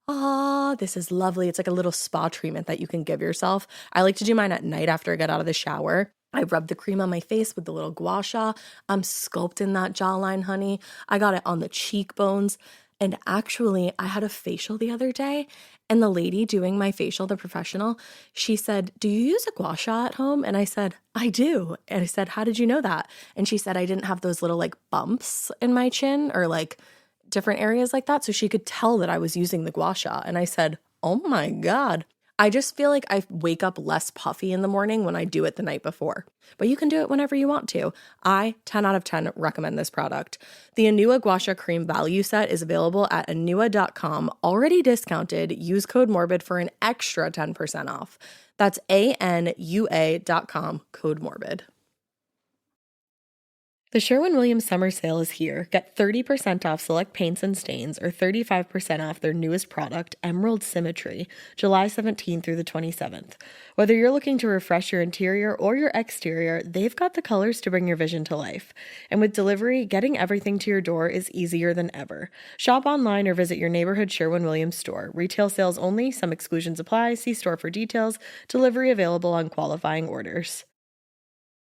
Speaker 1: this is lovely. It's like a little spa treatment that you can give yourself. I like to do mine at night after I get out of the shower. I rub the cream on my face with the little gua sha. I'm sculpting that jawline, honey. I got it on the cheekbones. And actually, I had a facial the other day, And the lady doing my facial, the professional, she said, do you use a gua sha at home? And I said, I do. And I said, how did you know that? And she said, I didn't have those little like bumps in my chin or like different areas like that. So she could tell that I was using the gua sha. And I said, oh my God. I just feel like I wake up less puffy in the morning when I do it the night before. But you can do it whenever you want to. I, 10 out of 10, recommend this product. The Anua Gua Sha Cream Value Set is available at anua.com, already discounted. Use code MORBID for an extra 10% off. That's ANUA.com, code MORBID. The Sherwin-Williams summer sale is here. Get 30% off select paints and stains or 35% off their newest product, Emerald Symmetry, July 17th through the 27th. Whether you're looking to refresh your interior or your exterior, they've got the colors to bring your vision to life. And with delivery, getting everything to your door is easier than ever. Shop online or visit your neighborhood Sherwin-Williams store. Retail sales only. Some exclusions apply. See store for details. Delivery available on qualifying orders.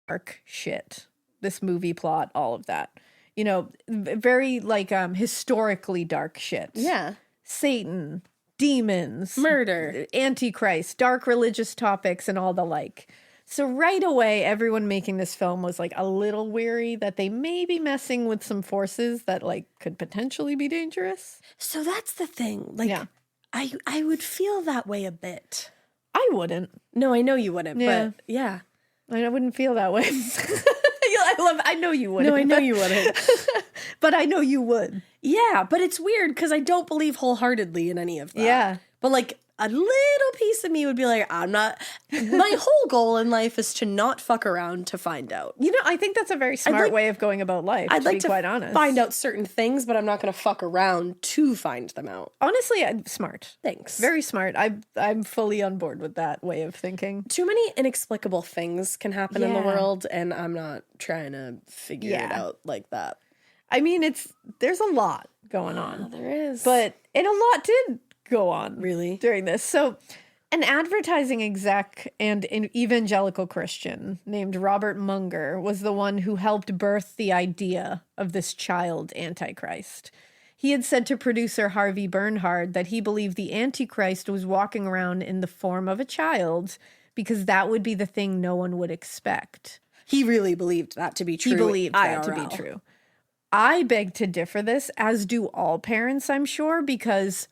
Speaker 2: Dark shit. This movie plot, all of that, you know, very like historically dark shit.
Speaker 1: Yeah.
Speaker 2: Satan, demons,
Speaker 1: Murder,
Speaker 2: Antichrist, dark religious topics, and all the like. So right away, everyone making this film was like a little weary that they may be messing with some forces that like could potentially be dangerous.
Speaker 1: So that's the thing. Like, yeah. I would feel that way a bit.
Speaker 2: I wouldn't.
Speaker 1: No, I know you wouldn't, but yeah.
Speaker 2: I wouldn't feel that way. I know you wouldn't.
Speaker 1: No, I know you wouldn't.
Speaker 2: But I know you would.
Speaker 1: Yeah, but it's weird because I don't believe wholeheartedly in any of that.
Speaker 2: Yeah.
Speaker 1: But like a little piece of me would be like, I'm not, my whole goal in life is to not fuck around to find out.
Speaker 2: You know, I think that's a very smart way of going about life,
Speaker 1: I'd like
Speaker 2: to be quite honest.
Speaker 1: Find out certain things, but I'm not going to fuck around to find them out.
Speaker 2: Honestly, smart.
Speaker 1: Thanks.
Speaker 2: Very smart. I'm fully on board with that way of thinking.
Speaker 1: Too many inexplicable things can happen in the world, and I'm not trying to figure it out like that.
Speaker 2: I mean, there's a lot going on.
Speaker 1: There is.
Speaker 2: And a lot did go on
Speaker 1: really
Speaker 2: during this. So an advertising exec and an evangelical Christian named Robert Munger was the one who helped birth the idea of this child Antichrist. He had said to producer Harvey Bernhard that he believed the Antichrist was walking around in the form of a child because that would be the thing no one would expect.
Speaker 1: He really believed that to be true.
Speaker 2: He believed that to be true. I beg to differ this, as do all parents, I'm sure, because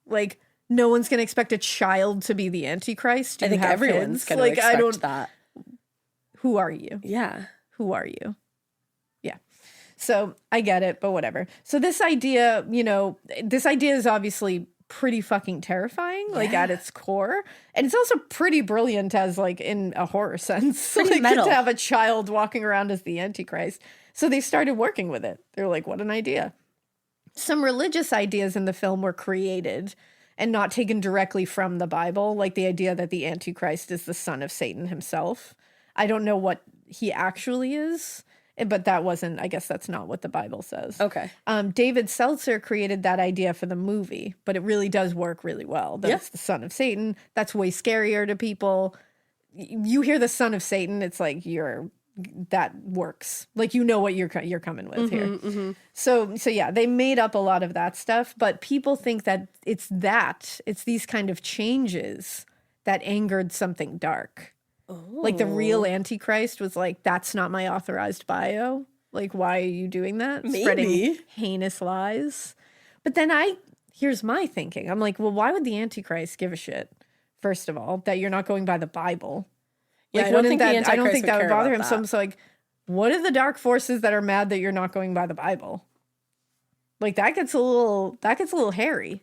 Speaker 2: like no one's gonna expect a child to be the Antichrist.
Speaker 1: I think everyone's gonna expect that.
Speaker 2: Who are you?
Speaker 1: Yeah.
Speaker 2: Who are you? Yeah. So I get it, but whatever. So this idea, is obviously pretty fucking terrifying, like at its core. And it's also pretty brilliant as like in a horror sense.
Speaker 1: Pretty metal.
Speaker 2: To have a child walking around as the Antichrist. So they started working with it. They're like, what an idea. Some religious ideas in the film were created and not taken directly from the Bible, like the idea that the Antichrist is the son of Satan himself. I don't know what he actually is, but I guess that's not what the Bible says.
Speaker 1: Okay.
Speaker 2: David Seltzer created that idea for the movie, but it really does work really well. That's the son of Satan. That's way scarier to people. You hear the son of Satan, it's like that works. Like, you know what you're coming with here. Mm-hmm. So yeah, they made up a lot of that stuff, but people think that it's these kind of changes that angered something dark. Oh. Like the real Antichrist was like, that's not my authorized bio. Like, why are you doing that?
Speaker 1: Maybe.
Speaker 2: Spreading heinous lies. But then here's my thinking. I'm like, well, why would the Antichrist give a shit? First of all, that you're not going by the Bible.
Speaker 1: Yeah, I don't think
Speaker 2: that would bother him. So I'm like, what are the dark forces that are mad that you're not going by the Bible? Like, that gets a little hairy.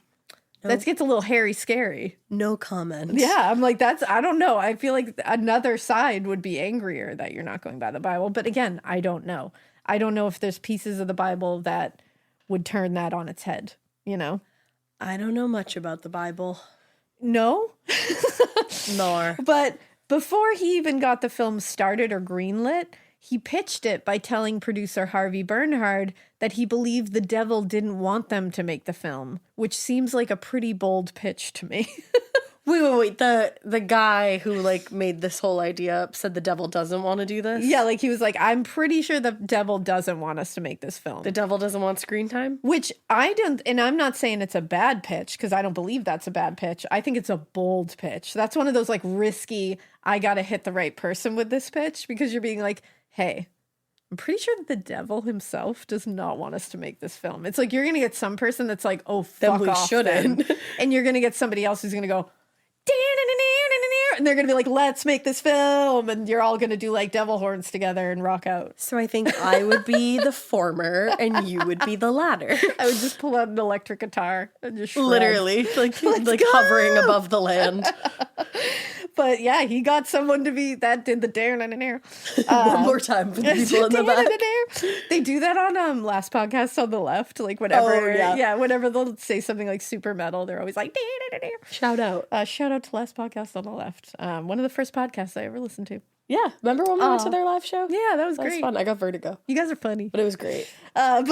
Speaker 2: No. That gets a little hairy scary.
Speaker 1: No comment.
Speaker 2: Yeah, I'm like, I don't know. I feel like another side would be angrier that you're not going by the Bible. But again, I don't know. I don't know if there's pieces of the Bible that would turn that on its head,
Speaker 1: I don't know much about the Bible.
Speaker 2: No?
Speaker 1: Nor.
Speaker 2: But before he even got the film started or greenlit, he pitched it by telling producer Harvey Bernhard that he believed the devil didn't want them to make the film, which seems like a pretty bold pitch to me.
Speaker 3: Wait. The guy who like made this whole idea up said the devil doesn't want to do this?
Speaker 2: Yeah, like he was like, I'm pretty sure the devil doesn't want us to make this film.
Speaker 3: The devil doesn't want screen time?
Speaker 2: Which I don't, and I'm not saying it's a bad pitch, because I don't believe that's a bad pitch. I think it's a bold pitch. That's one of those like risky, I gotta hit the right person with this pitch, because you're being like, hey, I'm pretty sure that the devil himself does not want us to make this film. It's like you're gonna get some person that's like, oh, fuck
Speaker 3: we
Speaker 2: off
Speaker 3: shouldn't.
Speaker 2: then. And you're gonna get somebody else who's gonna go, and they're gonna be like, let's make this film, and you're all gonna do like devil horns together and rock out.
Speaker 3: So I think I would be the former and you would be the latter.
Speaker 2: I would just pull out an electric guitar and just shred.
Speaker 3: Literally, like hovering above the land.
Speaker 2: But yeah, he got someone to be that did the dare.
Speaker 3: One more time for the people in the back.
Speaker 2: They do that on Last Podcast on the Left, like whenever,
Speaker 3: Oh, yeah.
Speaker 2: whenever they'll say something like super metal, they're always like,
Speaker 3: Shout out.
Speaker 2: shout out to Last Podcast on the Left. One of the first podcasts I ever listened to.
Speaker 3: Yeah, remember when we went to their live show?
Speaker 2: Yeah, that was
Speaker 3: That was
Speaker 2: great.
Speaker 3: fun. I got vertigo,
Speaker 2: You guys are funny.
Speaker 3: but it was great.
Speaker 2: But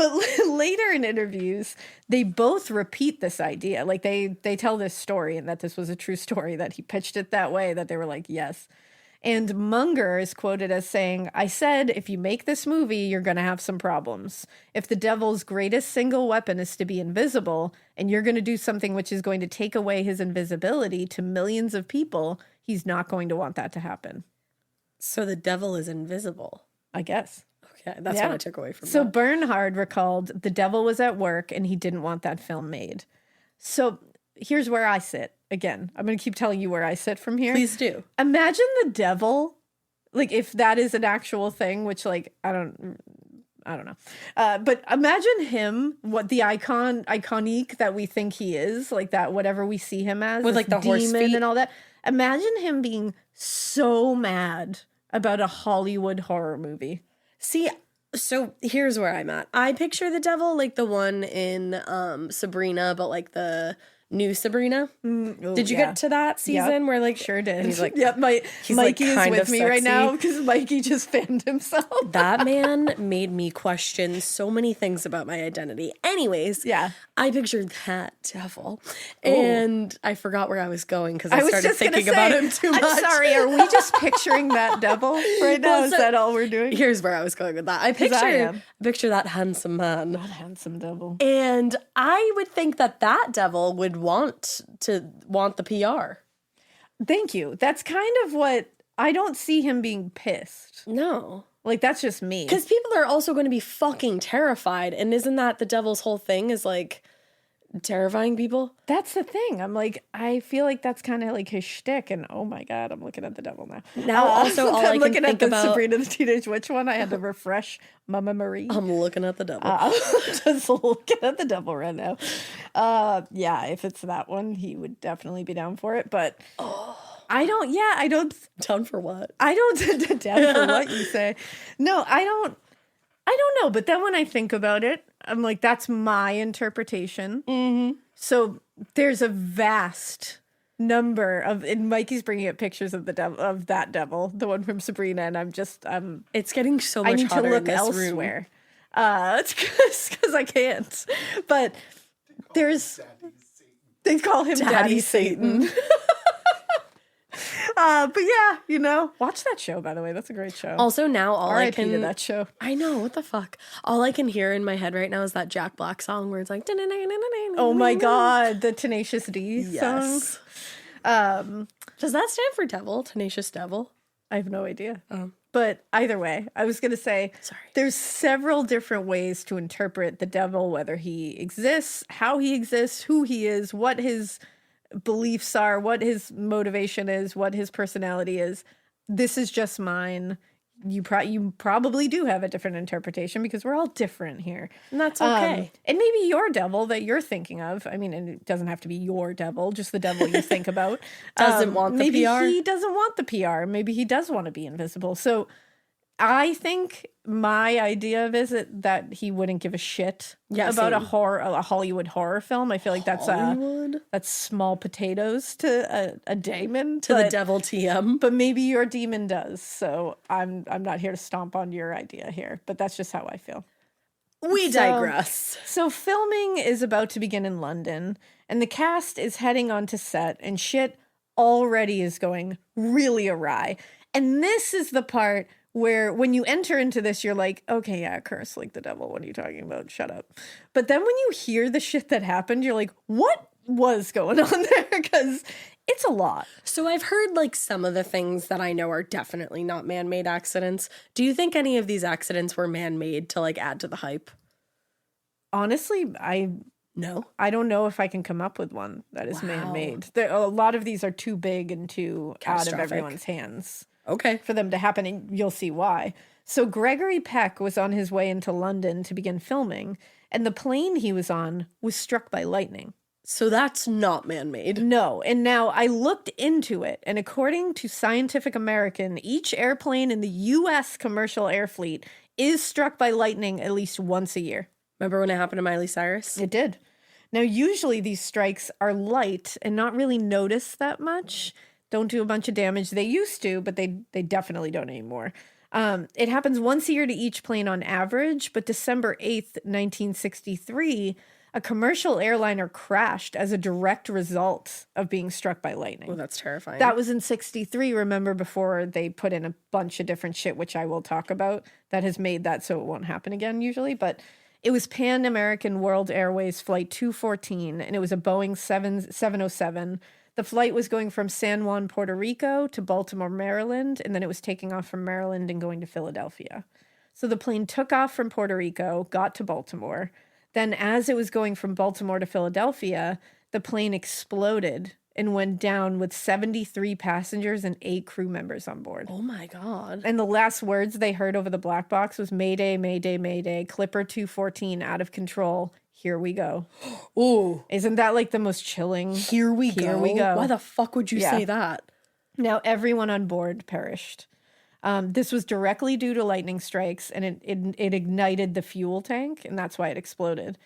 Speaker 2: later in interviews, they both repeat this idea. Like they tell this story, and that this was a true story, that he pitched it that way, that they were like, yes. And Munger is quoted as saying, I said, if you make this movie, you're going to have some problems. If the devil's greatest single weapon is to be invisible, and you're going to do something which is going to take away his invisibility to millions of people, he's not going to want that to happen.
Speaker 3: So the devil is invisible.
Speaker 2: I guess.
Speaker 3: Okay, that's what I took away from
Speaker 2: So
Speaker 3: that.
Speaker 2: Bernhard recalled the devil was at work and he didn't want that film made. So here's where I sit. Again, I'm going to keep telling you where I sit from here.
Speaker 3: Please do.
Speaker 2: Imagine the devil, like if that is an actual thing, which like, I don't know. But imagine him, what the iconic that we think he is, like that, whatever we see him as.
Speaker 3: With, like, the horse feet.
Speaker 2: and all that. Imagine him being so mad about a Hollywood horror movie.
Speaker 3: See, so here's where I'm at. I picture the devil like the one in Sabrina, but like the new Sabrina. Did you get to that season where like
Speaker 2: Sure did.
Speaker 3: and he's like,
Speaker 2: yep,
Speaker 3: he's
Speaker 2: Mikey
Speaker 3: like
Speaker 2: is
Speaker 3: kind
Speaker 2: with
Speaker 3: of
Speaker 2: me right
Speaker 3: sexy.
Speaker 2: now because Mikey just fanned himself.
Speaker 3: That man made me question so many things about my identity. Anyways,
Speaker 2: Yeah.
Speaker 3: I pictured that devil, and I forgot where I was going because I
Speaker 2: was
Speaker 3: started
Speaker 2: just gonna
Speaker 3: thinking
Speaker 2: say,
Speaker 3: about him too much.
Speaker 2: I'm sorry, are we just picturing that devil right now?
Speaker 3: Well,
Speaker 2: Is
Speaker 3: so-
Speaker 2: that all we're doing?
Speaker 3: Here's where I was going with that. I
Speaker 2: am.
Speaker 3: picture that handsome man.
Speaker 2: That handsome devil.
Speaker 3: And I would think that devil would want the PR.
Speaker 2: Thank you. That's kind of what, I don't see him being pissed.
Speaker 3: No.
Speaker 2: Like, that's just me.
Speaker 3: Because people are also going to be fucking terrified. And isn't that the devil's whole thing, is like terrifying people?
Speaker 2: That's the thing. I'm like, I feel like that's kind of like his shtick. And oh my God, I'm looking at the devil now.
Speaker 3: Now also all I
Speaker 2: I'm
Speaker 3: can
Speaker 2: looking at
Speaker 3: think
Speaker 2: the
Speaker 3: about-
Speaker 2: Sabrina the Teenage Witch one. I had to refresh Mama Marie.
Speaker 3: I'm looking at the devil.
Speaker 2: Just looking at the devil right now. Yeah, if it's that one, he would definitely be down for it. But I don't
Speaker 3: Down for what?
Speaker 2: down for what you say. No, I don't know. But then when I think about it, I'm like, that's my interpretation. Mm-hmm. So there's a vast number of, and Mikey's bringing up pictures of the devil, of that devil, the one from Sabrina, and
Speaker 3: It's getting so much
Speaker 2: I need to
Speaker 3: hotter
Speaker 2: look
Speaker 3: in this
Speaker 2: elsewhere. It's because I can't. But there's, they call him Daddy Satan. But yeah, watch that show, by the way. That's a great show.
Speaker 3: Also now all I
Speaker 2: R.I.P.
Speaker 3: can
Speaker 2: to that show.
Speaker 3: I know, what the fuck. All I can hear in my head right now is that Jack Black song where it's like
Speaker 2: Oh my God, the Tenacious D song.
Speaker 3: Yes. Does that stand for devil? Tenacious devil?
Speaker 2: I have no idea. But either way, I was going to say,
Speaker 3: Sorry.
Speaker 2: there's several different ways to interpret the devil, whether he exists, how he exists, who he is, what his beliefs are, what his motivation is, what his personality is. This is just mine. You probably do have a different interpretation because we're all different here.
Speaker 3: And that's okay.
Speaker 2: And maybe your devil that you're thinking of, I mean, and it doesn't have to be your devil, just the devil you think about.
Speaker 3: Doesn't want the
Speaker 2: maybe
Speaker 3: PR.
Speaker 2: he doesn't want the PR. Maybe he does want to be invisible. So I think my idea of it that he wouldn't give a shit about a Hollywood horror film. I feel like that's small potatoes to a demon,
Speaker 3: to the devil TM.
Speaker 2: but maybe your demon does. So I'm not here to stomp on your idea here, but that's just how I feel.
Speaker 3: We digress.
Speaker 2: So filming is about to begin in London, and the cast is heading onto set, and shit already is going really awry. And this is the part where when you enter into this, you're like, okay, yeah, curse like the devil. What are you talking about? Shut up. But then when you hear the shit that happened, you're like, what was going on there? Because it's a lot.
Speaker 3: So I've heard like some of the things that I know are definitely not man-made accidents. Do you think any of these accidents were man-made to like add to the hype?
Speaker 2: Honestly, I don't know if I can come up with one that is man-made. A lot of these are too big and too out of everyone's hands.
Speaker 3: Okay.
Speaker 2: For them to happen, and you'll see why. So Gregory Peck was on his way into London to begin filming, and the plane he was on was struck by lightning.
Speaker 3: So that's not man-made.
Speaker 2: No. And now I looked into it, and according to Scientific American, each airplane in the U.S. commercial air fleet is struck by lightning at least once a year.
Speaker 3: Remember when it happened to Miley Cyrus?
Speaker 2: It did. Now, usually these strikes are light and not really noticed that much. Don't do a bunch of damage. They used to, but they definitely don't anymore. It happens once a year to each plane on average, but December 8th, 1963, a commercial airliner crashed as a direct result of being struck by lightning.
Speaker 3: Oh, that's terrifying.
Speaker 2: That was in 63, remember, before they put in a bunch of different shit, which I will talk about, that has made that so it won't happen again usually. But it was Pan American World Airways Flight 214, and it was a Boeing 707. The flight was going from San Juan, Puerto Rico to Baltimore, Maryland, and then it was taking off from Maryland and going to Philadelphia. So the plane took off from Puerto Rico, got to Baltimore. Then as it was going from Baltimore to Philadelphia, the plane exploded and went down with 73 passengers and 8 crew members on board.
Speaker 3: Oh my God.
Speaker 2: And the last words they heard over the black box was Mayday, Mayday, Mayday, Clipper 214 out of control. Here we go.
Speaker 3: Ooh.
Speaker 2: Isn't that like the most chilling?
Speaker 3: Here we go. Why the fuck would you say that?
Speaker 2: Now, everyone on board perished. This was directly due to lightning strikes, and it ignited the fuel tank, and that's why it exploded.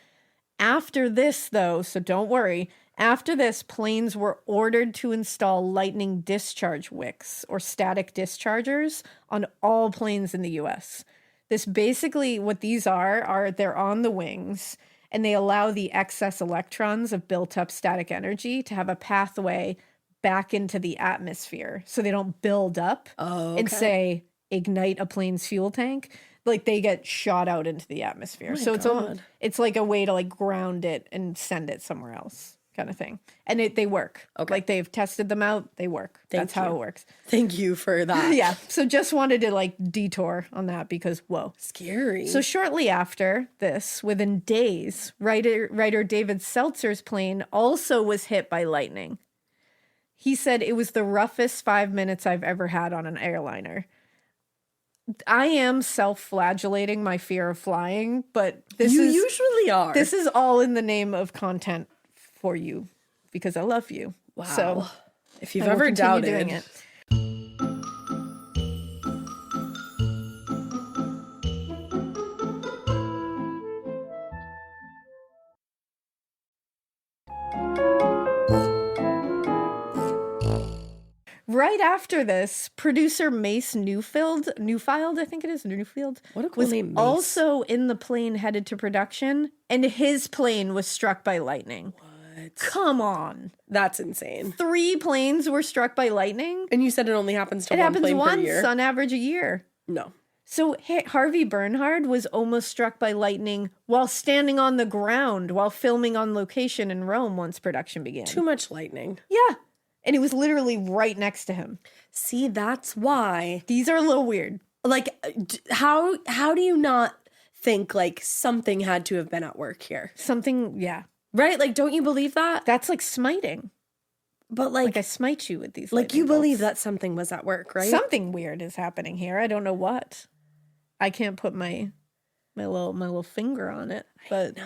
Speaker 2: After this, though, so don't worry, after this, planes were ordered to install lightning discharge wicks, or static dischargers, on all planes in the U.S. This basically, what these are they're on the wings, and they allow the excess electrons of built-up static energy to have a pathway back into the atmosphere, so they don't build up and say ignite a plane's fuel tank. Like they get shot out into the atmosphere. So it's like a way to like ground it and send it somewhere else, kind of thing. And they work. Okay. Like they've tested them out. They work. That's how it works.
Speaker 3: Thank you for that.
Speaker 2: Yeah. So just wanted to like detour on that because whoa,
Speaker 3: scary.
Speaker 2: So shortly after this, within days, writer David Seltzer's plane also was hit by lightning. He said it was the roughest 5 minutes I've ever had on an airliner. I am self-flagellating my fear of flying, but
Speaker 3: you usually are.
Speaker 2: This is all in the name of content for you because I love you.
Speaker 3: Wow.
Speaker 2: So
Speaker 3: if you've ever doubted
Speaker 2: doing it. Right after this, producer Mace Newfield, I think it is, Newfield,
Speaker 3: what a cool name, Mace.
Speaker 2: Also in the plane headed to production, and his plane was struck by lightning.
Speaker 3: What?
Speaker 2: Come on.
Speaker 3: That's insane.
Speaker 2: 3 planes were struck by lightning.
Speaker 3: And you said it only happens to one plane per year?
Speaker 2: It happens once on average a year.
Speaker 3: No.
Speaker 2: So Harvey Bernhard was almost struck by lightning while standing on the ground while filming on location in Rome once production began.
Speaker 3: Too much lightning.
Speaker 2: Yeah. And it was literally right next to him.
Speaker 3: See, that's why.
Speaker 2: These are a little weird.
Speaker 3: Like, how do you not think, like, something had to have been at work here?
Speaker 2: Something, yeah.
Speaker 3: Right? Like, don't you believe that?
Speaker 2: That's like smiting.
Speaker 3: But, like
Speaker 2: I smite you with these
Speaker 3: like, you
Speaker 2: bolts.
Speaker 3: believe that something was at work, right?
Speaker 2: Something weird is happening here. I don't know what. I can't put my little finger on it. But,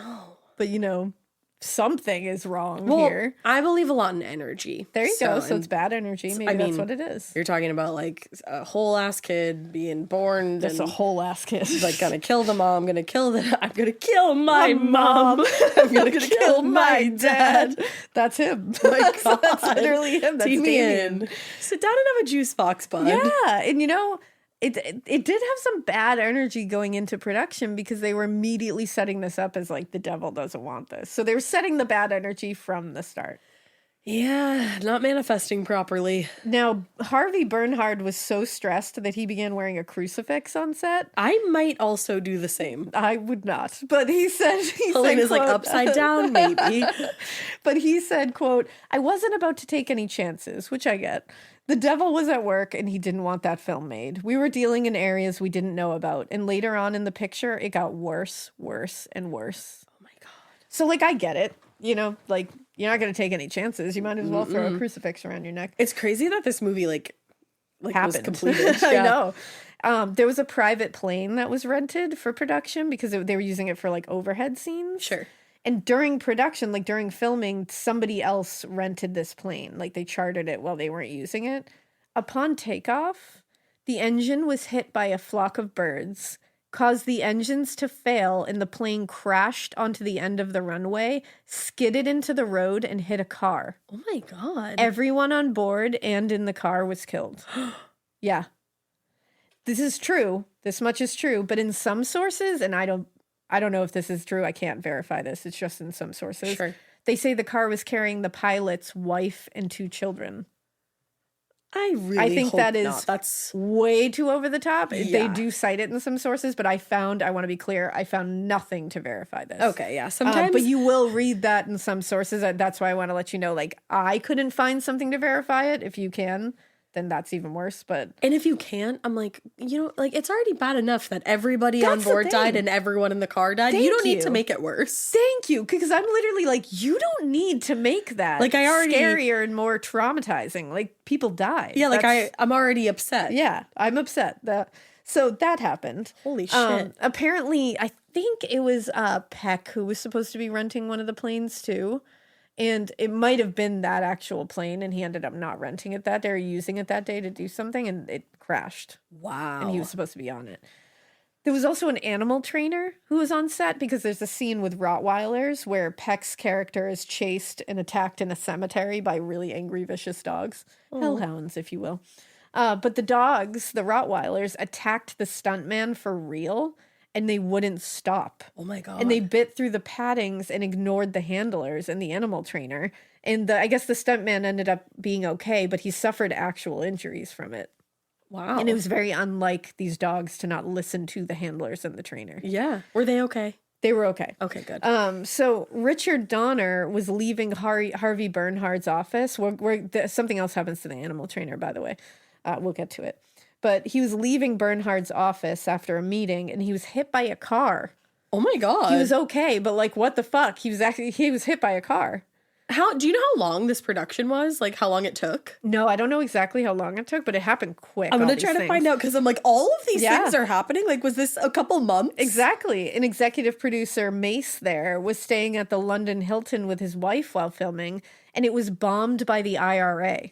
Speaker 2: but you know, something is wrong here.
Speaker 3: I believe a lot in energy.
Speaker 2: There you go. So it's bad energy. Maybe that's what it is.
Speaker 3: You're talking about like a whole ass kid being born.
Speaker 2: That's a whole ass kid.
Speaker 3: Like gonna kill the mom. I'm gonna kill my mom. I'm gonna kill my dad.
Speaker 2: That's him.
Speaker 3: My God.
Speaker 2: That's literally him. That's Damien.
Speaker 3: Sit down and have a juice box, bud.
Speaker 2: Yeah, and you know. It did have some bad energy going into production because they were immediately setting this up as like the devil doesn't want this. So they were setting the bad energy from the start.
Speaker 3: Yeah, not manifesting properly.
Speaker 2: Now, Harvey Bernhard was so stressed that he began wearing a crucifix on set.
Speaker 3: I might also do the same.
Speaker 2: I would not. But he said,
Speaker 3: Elena's like upside down, maybe.
Speaker 2: But he said, quote, I wasn't about to take any chances, which I get. The devil was at work and he didn't want that film made. We were dealing in areas we didn't know about. And later on in the picture, it got worse, worse, and worse.
Speaker 3: Oh my God.
Speaker 2: So, like, I get it. You know, like, you're not going to take any chances. You might as well throw a crucifix around your neck.
Speaker 3: It's crazy that this movie, like
Speaker 2: happened.
Speaker 3: Was completed.
Speaker 2: I know. There was a private plane that was rented for production because they were using it for, like, overhead scenes.
Speaker 3: Sure.
Speaker 2: And during production, like during filming, somebody else rented this plane. Like they chartered it while they weren't using it. Upon takeoff, the engine was hit by a flock of birds, caused the engines to fail, and the plane crashed onto the end of the runway, skidded into the road, and hit a car.
Speaker 3: Oh my God.
Speaker 2: Everyone on board and in the car was killed. Yeah. This is true. This much is true. But in some sources, and I don't know if this is true. I can't verify this. It's just in some sources.
Speaker 3: Sure.
Speaker 2: They say the car was carrying the pilot's wife and 2 children.
Speaker 3: I think
Speaker 2: hope that is
Speaker 3: not. That's
Speaker 2: way too over the top.
Speaker 3: Yeah.
Speaker 2: They do cite it in some sources, but I want to be clear, I found nothing to verify this.
Speaker 3: okay. Yeah. Sometimes,
Speaker 2: but you will read that in some sources. That's why I want to let you know, like, I couldn't find something to verify it. If you can, then that's even worse. But
Speaker 3: and if you can't, I'm like, like it's already bad enough that everybody on
Speaker 2: That's the
Speaker 3: board died
Speaker 2: thing.
Speaker 3: and everyone in the car died.
Speaker 2: Thank
Speaker 3: You don't need
Speaker 2: you.
Speaker 3: to make it worse.
Speaker 2: thank you, because I'm literally like, you don't need to make that
Speaker 3: Like, I already-
Speaker 2: scarier and more traumatizing. Like, people died.
Speaker 3: Yeah, like
Speaker 2: That's-
Speaker 3: I'm already upset.
Speaker 2: Yeah, I'm upset. So that happened.
Speaker 3: Holy shit.
Speaker 2: Apparently, I think it was Peck who was supposed to be renting one of the planes too. And it might have been that actual plane, and he ended up not renting it that day or using it that day to do something, and it crashed.
Speaker 3: Wow.
Speaker 2: And he was supposed to be on it. There was also an animal trainer who was on set because there's a scene with Rottweilers where Peck's character is chased and attacked in a cemetery by really angry, vicious dogs. Hellhounds, if you will. But the dogs, the Rottweilers, attacked the stuntman for real, and they wouldn't stop.
Speaker 3: Oh my God.
Speaker 2: And they bit through the paddings and ignored the handlers and the animal trainer. And I guess the stuntman ended up being okay, but he suffered actual injuries from it.
Speaker 3: Wow.
Speaker 2: And it was very unlike these dogs to not listen to the handlers and the trainer.
Speaker 3: Yeah. Were they okay?
Speaker 2: They were okay.
Speaker 3: Okay, good.
Speaker 2: So Richard Donner was leaving Harvey Bernhard's office. Something else happens to the animal trainer, by the way. We'll get to it. But he was leaving Bernhard's office after a meeting, and he was hit by a car.
Speaker 3: Oh my God.
Speaker 2: He was okay, but like, what the fuck? He was hit by a car.
Speaker 3: Do you know how long this production was? Like how long it took?
Speaker 2: No, I don't know exactly how long it took, but it happened quick.
Speaker 3: I'm going to try to find out because I'm like, all of these things are happening? Like, was this a couple months?
Speaker 2: Exactly. An executive producer, Mace, there was staying at the London Hilton with his wife while filming, and it was bombed by the IRA.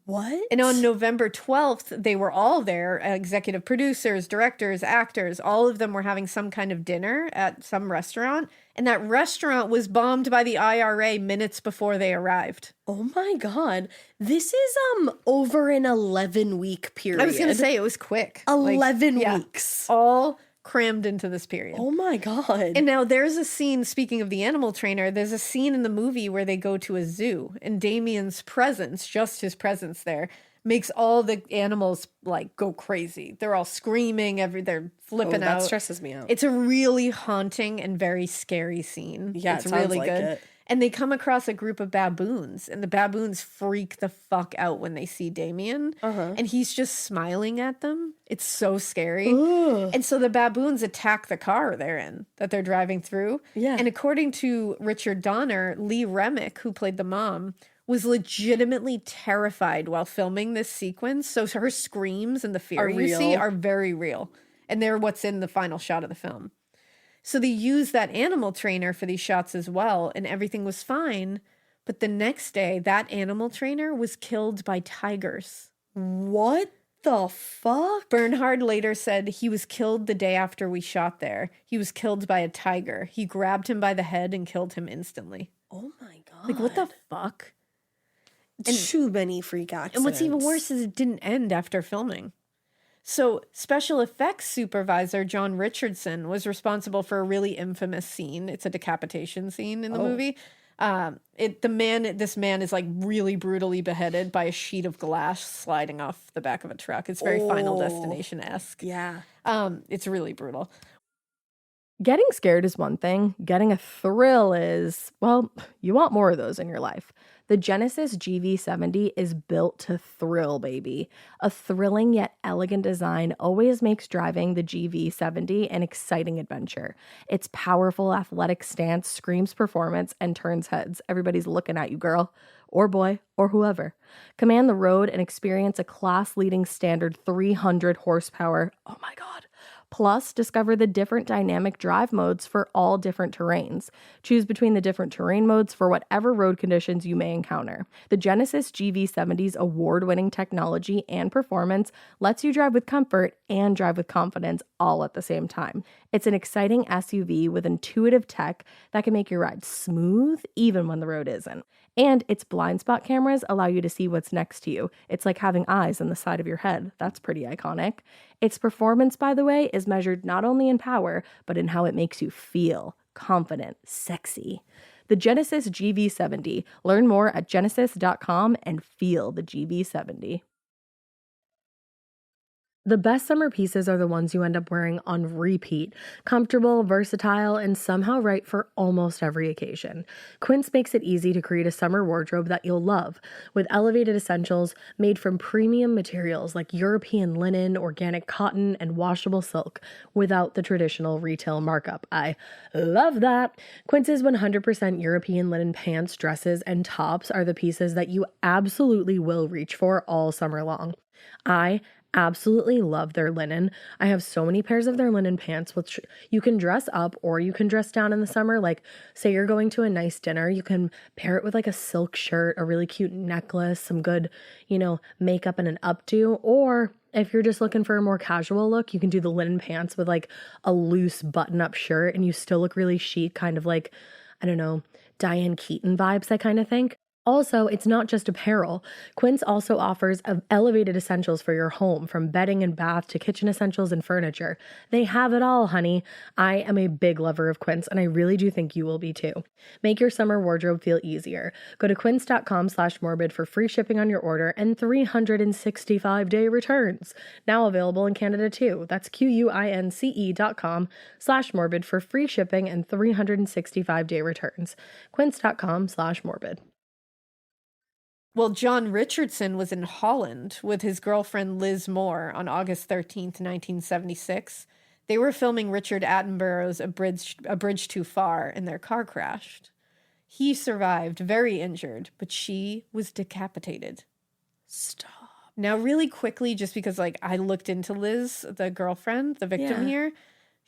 Speaker 3: What?
Speaker 2: And on November 12th, they were all there, executive producers, directors, actors, all of them were having some kind of dinner at some restaurant, and that restaurant was bombed by the IRA minutes before they arrived.
Speaker 3: Oh my God. This is over an 11-week period.
Speaker 2: I was going to say, it was quick.
Speaker 3: 11 weeks.
Speaker 2: All crammed into this period.
Speaker 3: Oh my God.
Speaker 2: And now there's a scene, speaking of the animal trainer, there's a scene in the movie where they go to a zoo, and Damien's presence, just his presence there, makes all the animals like go crazy. They're all screaming, they're flipping out.
Speaker 3: That stresses me out.
Speaker 2: It's a really haunting and very scary scene.
Speaker 3: Yeah,
Speaker 2: it's
Speaker 3: it sounds
Speaker 2: really
Speaker 3: like
Speaker 2: good.
Speaker 3: it.
Speaker 2: And they come across a group of baboons, and the baboons freak the fuck out when they see Damien. And he's just smiling at them. It's so scary.
Speaker 3: Ugh.
Speaker 2: And so the baboons attack the car that they're driving through.
Speaker 3: Yeah.
Speaker 2: And according to Richard Donner, Lee Remick, who played the mom, was legitimately terrified while filming this sequence. So her screams and the fear you see are very real. And they're what's in the final shot of the film. So they used that animal trainer for these shots as well, and everything was fine. But the next day, that animal trainer was killed by tigers.
Speaker 3: What the fuck?
Speaker 2: Bernhard later said he was killed the day after we shot there. He was killed by a tiger. He grabbed him by the head and killed him instantly.
Speaker 3: Oh my God.
Speaker 2: Like, what the fuck?
Speaker 3: Too many freak accidents.
Speaker 2: And what's even worse is it didn't end after filming. So special effects supervisor John Richardson was responsible for a really infamous scene. It's a decapitation scene in the movie. This man is like really brutally beheaded by a sheet of glass sliding off the back of a truck. It's very Final Destination-esque.
Speaker 3: Yeah.
Speaker 2: It's really brutal.
Speaker 1: Getting scared is one thing. Getting a thrill is, well, you want more of those in your life. The Genesis GV70 is built to thrill, baby. A thrilling yet elegant design always makes driving the GV70 an exciting adventure. Its powerful athletic stance screams performance and turns heads. Everybody's looking at you, girl, or boy, or whoever. Command the road and experience a class-leading standard 300 horsepower. Oh my God. Plus, discover the different dynamic drive modes for all different terrains. Choose between the different terrain modes for whatever road conditions you may encounter. The Genesis GV70's award-winning technology and performance lets you drive with comfort and drive with confidence all at the same time. It's an exciting SUV with intuitive tech that can make your ride smooth even when the road isn't. And its blind spot cameras allow you to see what's next to you. It's like having eyes on the side of your head. That's pretty iconic. Its performance, by the way, is measured not only in power, but in how it makes you feel confident, sexy. The Genesis GV70. Learn more at genesis.com and feel the GV70. The best summer pieces are the ones you end up wearing on repeat. Comfortable, versatile, and somehow right for almost every occasion. Quince makes it easy to create a summer wardrobe that you'll love, with elevated essentials made from premium materials like European linen, organic cotton, and washable silk, without the traditional retail markup. I love that! Quince's 100% European linen pants, dresses, and tops are the pieces that you absolutely will reach for all summer long. I absolutely love their linen. I have so many pairs of their linen pants, which you can dress up or you can dress down in the summer. Like, say you're going to a nice dinner, you can pair it with like a silk shirt, a really cute necklace, some good, makeup and an updo. Or if you're just looking for a more casual look, you can do the linen pants with like a loose button-up shirt and you still look really chic, kind of like, I don't know, Diane Keaton vibes, I kind of think. Also, it's not just apparel. Quince also offers elevated essentials for your home, from bedding and bath to kitchen essentials and furniture. They have it all, honey. I am a big lover of Quince, and I really do think you will be too. Make your summer wardrobe feel easier. Go to quince.com/morbid for free shipping on your order and 365-day returns. Now available in Canada too. That's QUINCE.com/morbid for free shipping and 365-day returns. Quince.com/morbid.
Speaker 2: Well, John Richardson was in Holland with his girlfriend Liz Moore on August 13th, 1976. They were filming Richard Attenborough's A Bridge Too Far, and their car crashed. He survived, very injured, but she was decapitated.
Speaker 3: Stop.
Speaker 2: Now, really quickly, just because I looked into Liz, the girlfriend, the victim here,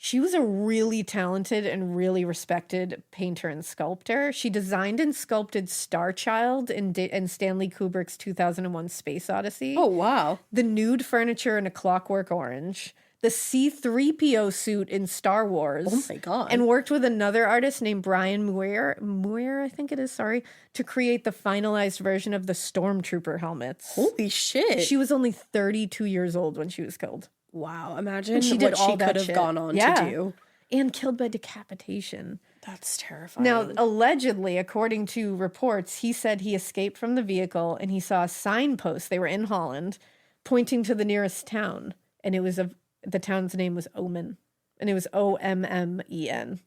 Speaker 2: she was a really talented and really respected painter and sculptor. She designed and sculpted Star Child in Stanley Kubrick's 2001 Space Odyssey.
Speaker 3: Oh, wow.
Speaker 2: The nude furniture in A Clockwork Orange. The C-3PO suit in Star Wars.
Speaker 3: Oh, my God.
Speaker 2: And worked with another artist named Brian Muir, I think it is, to create the finalized version of the Stormtrooper helmets.
Speaker 3: Holy shit.
Speaker 2: She was only 32 years old when she was killed.
Speaker 3: Wow, imagine
Speaker 2: and she did
Speaker 3: what
Speaker 2: all
Speaker 3: she
Speaker 2: that
Speaker 3: could have
Speaker 2: shit.
Speaker 3: gone on to do.
Speaker 2: And killed by decapitation.
Speaker 3: That's terrifying.
Speaker 2: Now, allegedly, according to reports, he said he escaped from the vehicle and he saw a signpost, they were in Holland, pointing to the nearest town. And it was the town's name was Omen. And it was Ommen.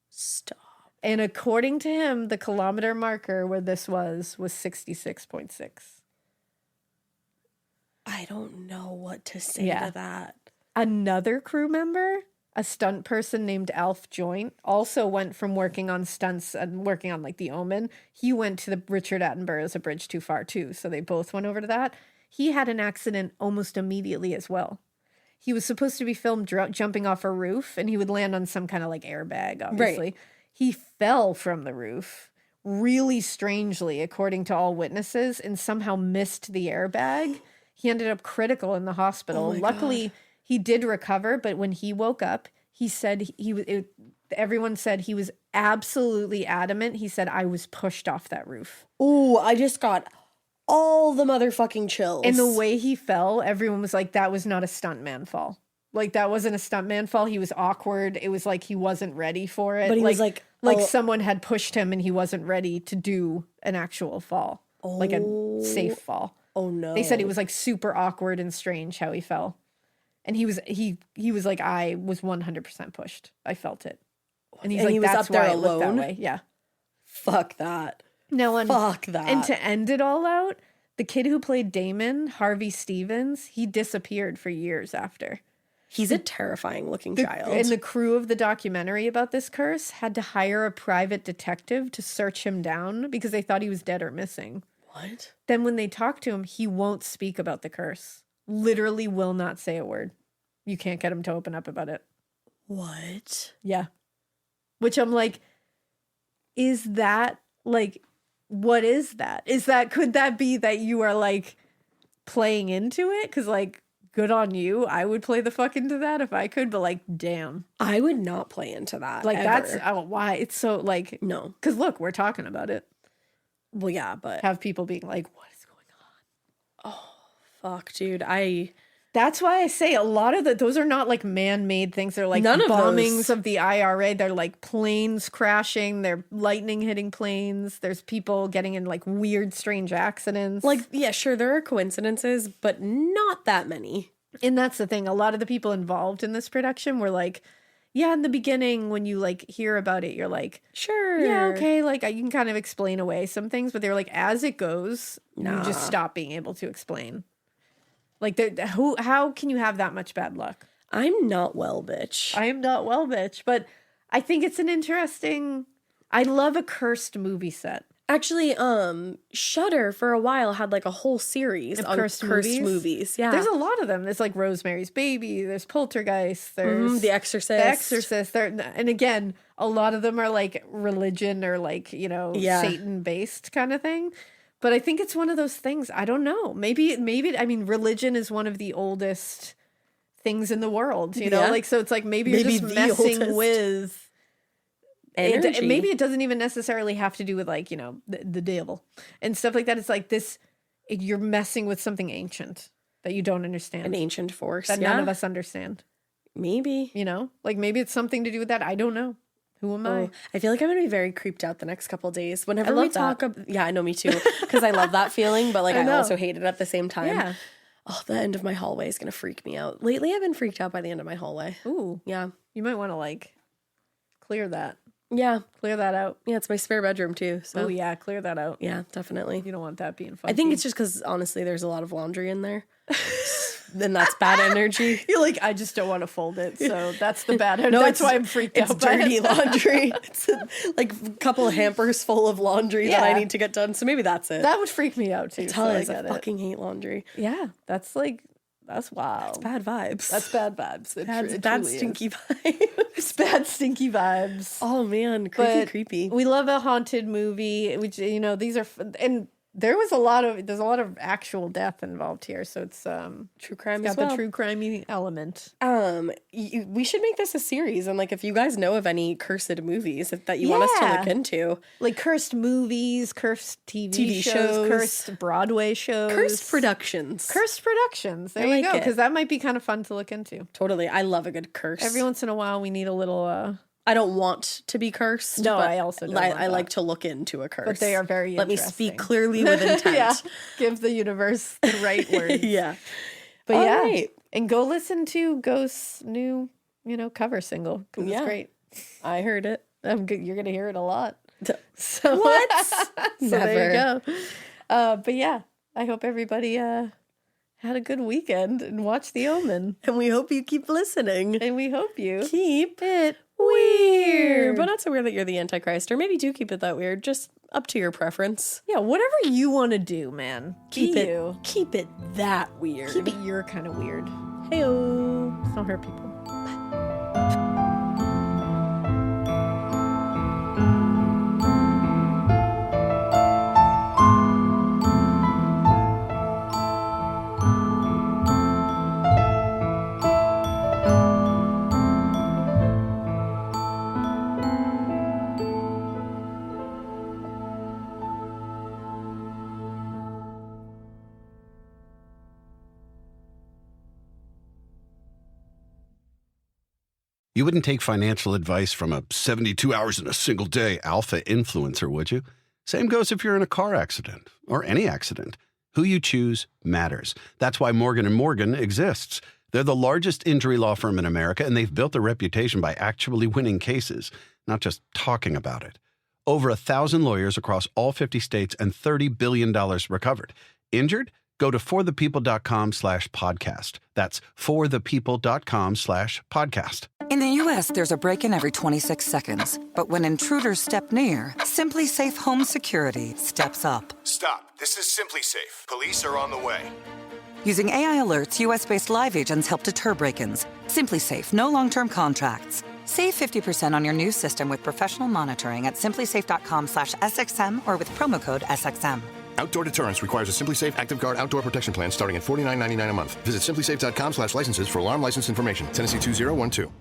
Speaker 3: Stop.
Speaker 2: And according to him, the kilometer marker where this was 66.6.
Speaker 3: I don't know what to say to that.
Speaker 2: Another crew member, a stunt person named Alf Joint, also went from working on stunts and working on the Omen. He went to the Richard Attenborough's A Bridge Too Far too, so they both went over to that. He had an accident almost immediately as well. He was supposed to be filmed jumping off a roof, and he would land on some kind of airbag, obviously. Right. He fell from the roof really strangely, according to all witnesses, and somehow missed the airbag. He ended up critical in the hospital. Luckily, he did recover, but when he woke up, he said everyone said he was absolutely adamant. He said, "I was pushed off that roof."
Speaker 3: Ooh, I just got all the motherfucking chills.
Speaker 2: And the way he fell, everyone was like, that was not a stuntman fall. That wasn't a stuntman fall. He was awkward. It was like he wasn't ready for it.
Speaker 3: But he was
Speaker 2: Like someone had pushed him and he wasn't ready to do an actual fall. Like a safe fall.
Speaker 3: Oh no.
Speaker 2: They said it was like super awkward and strange how he fell. And he was like, I was 100% pushed. I felt it. And he's
Speaker 3: and
Speaker 2: like,
Speaker 3: he was
Speaker 2: that's
Speaker 3: up there
Speaker 2: why it looked that
Speaker 3: alone?
Speaker 2: way. Yeah.
Speaker 3: Fuck that.
Speaker 2: No, and
Speaker 3: Fuck that.
Speaker 2: And to end it all out, the kid who played Damon, Harvey Stevens, he disappeared for years after.
Speaker 3: He's a terrifying looking child.
Speaker 2: And the crew of the documentary about this curse had to hire a private detective to search him down because they thought he was dead or missing.
Speaker 3: What?
Speaker 2: Then when they talk to him, he won't speak about the curse. Literally will not say a word. You can't get him to open up about it.
Speaker 3: What?
Speaker 2: Yeah. Which I'm like, is that like, what is that? Could that be that you are like playing into it? Because like, good on you. I would play the fuck into that if I could, but like, damn.
Speaker 3: I would not play into that.
Speaker 2: Like,
Speaker 3: ever.
Speaker 2: that's why it's so like,
Speaker 3: no.
Speaker 2: Because look, we're talking about it.
Speaker 3: Well, yeah, but
Speaker 2: have people being like, what is going on?
Speaker 3: Oh, fuck, dude.
Speaker 2: That's why I say a lot of those are not like man-made things. They're like
Speaker 3: None of
Speaker 2: bombings
Speaker 3: those.
Speaker 2: of the IRA. They're like planes crashing. They're lightning hitting planes. There's people getting in like weird, strange accidents.
Speaker 3: Like, yeah, sure, there are coincidences, but not that many.
Speaker 2: And that's the thing. A lot of the people involved in this production were like, yeah, in the beginning, when you like hear about it, you're like,
Speaker 3: sure.
Speaker 2: Yeah, okay. Like you can kind of explain away some things, but they're like, as it goes, you just stop being able to explain. Like, how can you have that much bad luck?
Speaker 3: I'm not well, bitch.
Speaker 2: I am not well, bitch. But I think it's an interesting. I love a cursed movie set.
Speaker 3: Actually, Shudder for a while had like a whole series on cursed movies. Yeah,
Speaker 2: there's a lot of them. There's like Rosemary's Baby. There's Poltergeist. There's
Speaker 3: The Exorcist.
Speaker 2: The Exorcist. And again, a lot of them are like religion or like Satan based kind of thing. But I think it's one of those things. I don't know. Maybe. I mean, religion is one of the oldest things in the world. You know, like so. It's like maybe you're just messing with. Maybe it doesn't even necessarily have to do with like, the devil and stuff like that. It's like you're messing with something ancient that you don't understand.
Speaker 3: An ancient force
Speaker 2: that none of us understand.
Speaker 3: Maybe.
Speaker 2: Like maybe it's something to do with that. I don't know. Who am I?
Speaker 3: I feel like I'm going to be very creeped out the next couple of days. Whenever we talk
Speaker 2: that.
Speaker 3: Yeah, I know, me too. Because I love that feeling, but like I also hate it at the same time.
Speaker 2: Yeah.
Speaker 3: Oh, the end of my hallway is going to freak me out. Lately, I've been freaked out by the end of my hallway.
Speaker 2: Ooh.
Speaker 3: Yeah.
Speaker 2: You might want to like clear that.
Speaker 3: Yeah.
Speaker 2: Clear that out.
Speaker 3: Yeah, it's my spare bedroom too. So.
Speaker 2: Oh, yeah. Clear that out.
Speaker 3: Yeah, definitely.
Speaker 2: You don't want that being funky.
Speaker 3: I think it's just because, honestly, there's a lot of laundry in there. Then that's bad energy.
Speaker 2: You're like, I just don't want to fold it. So that's the bad energy. No, that's why I'm freaked out.
Speaker 3: It's dirty laundry. It's like a couple of hampers full of laundry that I need to get done. So maybe that's it.
Speaker 2: That would freak me out too.
Speaker 3: I fucking hate laundry.
Speaker 2: Yeah, that's wild.
Speaker 3: It's bad vibes.
Speaker 2: That's bad vibes.
Speaker 3: It bad stinky vibes.
Speaker 2: It's bad stinky vibes.
Speaker 3: Oh man, creepy.
Speaker 2: We love a haunted movie, which these are and there's a lot of actual death involved here, so it's
Speaker 3: true crime.
Speaker 2: It's got the true crimey element.
Speaker 3: We should make this a series, and like if you guys know of any cursed movies that you want us to look into,
Speaker 2: like cursed movies, cursed TV shows, cursed Broadway shows,
Speaker 3: cursed productions.
Speaker 2: There you go, because that might be kind of fun to look into.
Speaker 3: Totally, I love a good curse.
Speaker 2: Every once in a while, we need a little.
Speaker 3: I don't want to be cursed.
Speaker 2: No, I also don't.
Speaker 3: I like to look into a curse.
Speaker 2: But they are very
Speaker 3: Let me speak clearly with intent.
Speaker 2: Give the universe the right words.
Speaker 3: Yeah.
Speaker 2: But right. And go listen to Ghost's new, cover single, because it's great.
Speaker 3: I heard it.
Speaker 2: You're going to hear it a lot. So,
Speaker 3: what?
Speaker 2: So there you go. But yeah, I hope everybody had a good weekend and watched The Omen.
Speaker 3: And we hope you keep listening.
Speaker 2: And we hope you
Speaker 3: keep
Speaker 2: it weird.
Speaker 3: But not so weird that you're the Antichrist, or maybe do keep it that weird. Just up to your preference.
Speaker 2: Yeah, whatever you want to do, man.
Speaker 3: Keep it that weird.
Speaker 2: Keep it your kind of weird.
Speaker 3: Heyo.
Speaker 2: Don't hurt people.
Speaker 4: You wouldn't take financial advice from a 72 hours in a single day alpha influencer, would you? Same goes if you're in a car accident or any accident. Who you choose matters. That's why Morgan & Morgan exists. They're the largest injury law firm in America, and they've built a reputation by actually winning cases, not just talking about it. Over 1,000 lawyers across all 50 states and $30 billion recovered. Injured? Go to forthepeople.com/podcast. That's forthepeople.com/podcast.
Speaker 5: In the U.S., there's a break-in every 26 seconds. But when intruders step near, Simply Safe Home Security steps up.
Speaker 6: Stop. This is Simply Safe. Police are on the way.
Speaker 5: Using AI alerts, U.S.-based live agents help deter break-ins. Simply Safe, no long-term contracts. Save 50% on your new system with professional monitoring at simplysafe.com/SXM or with promo code SXM.
Speaker 6: Outdoor deterrence requires a Simply Safe Active Guard outdoor protection plan starting at $49.99 a month. Visit simplysafe.com/licenses for alarm license information. Tennessee 2012.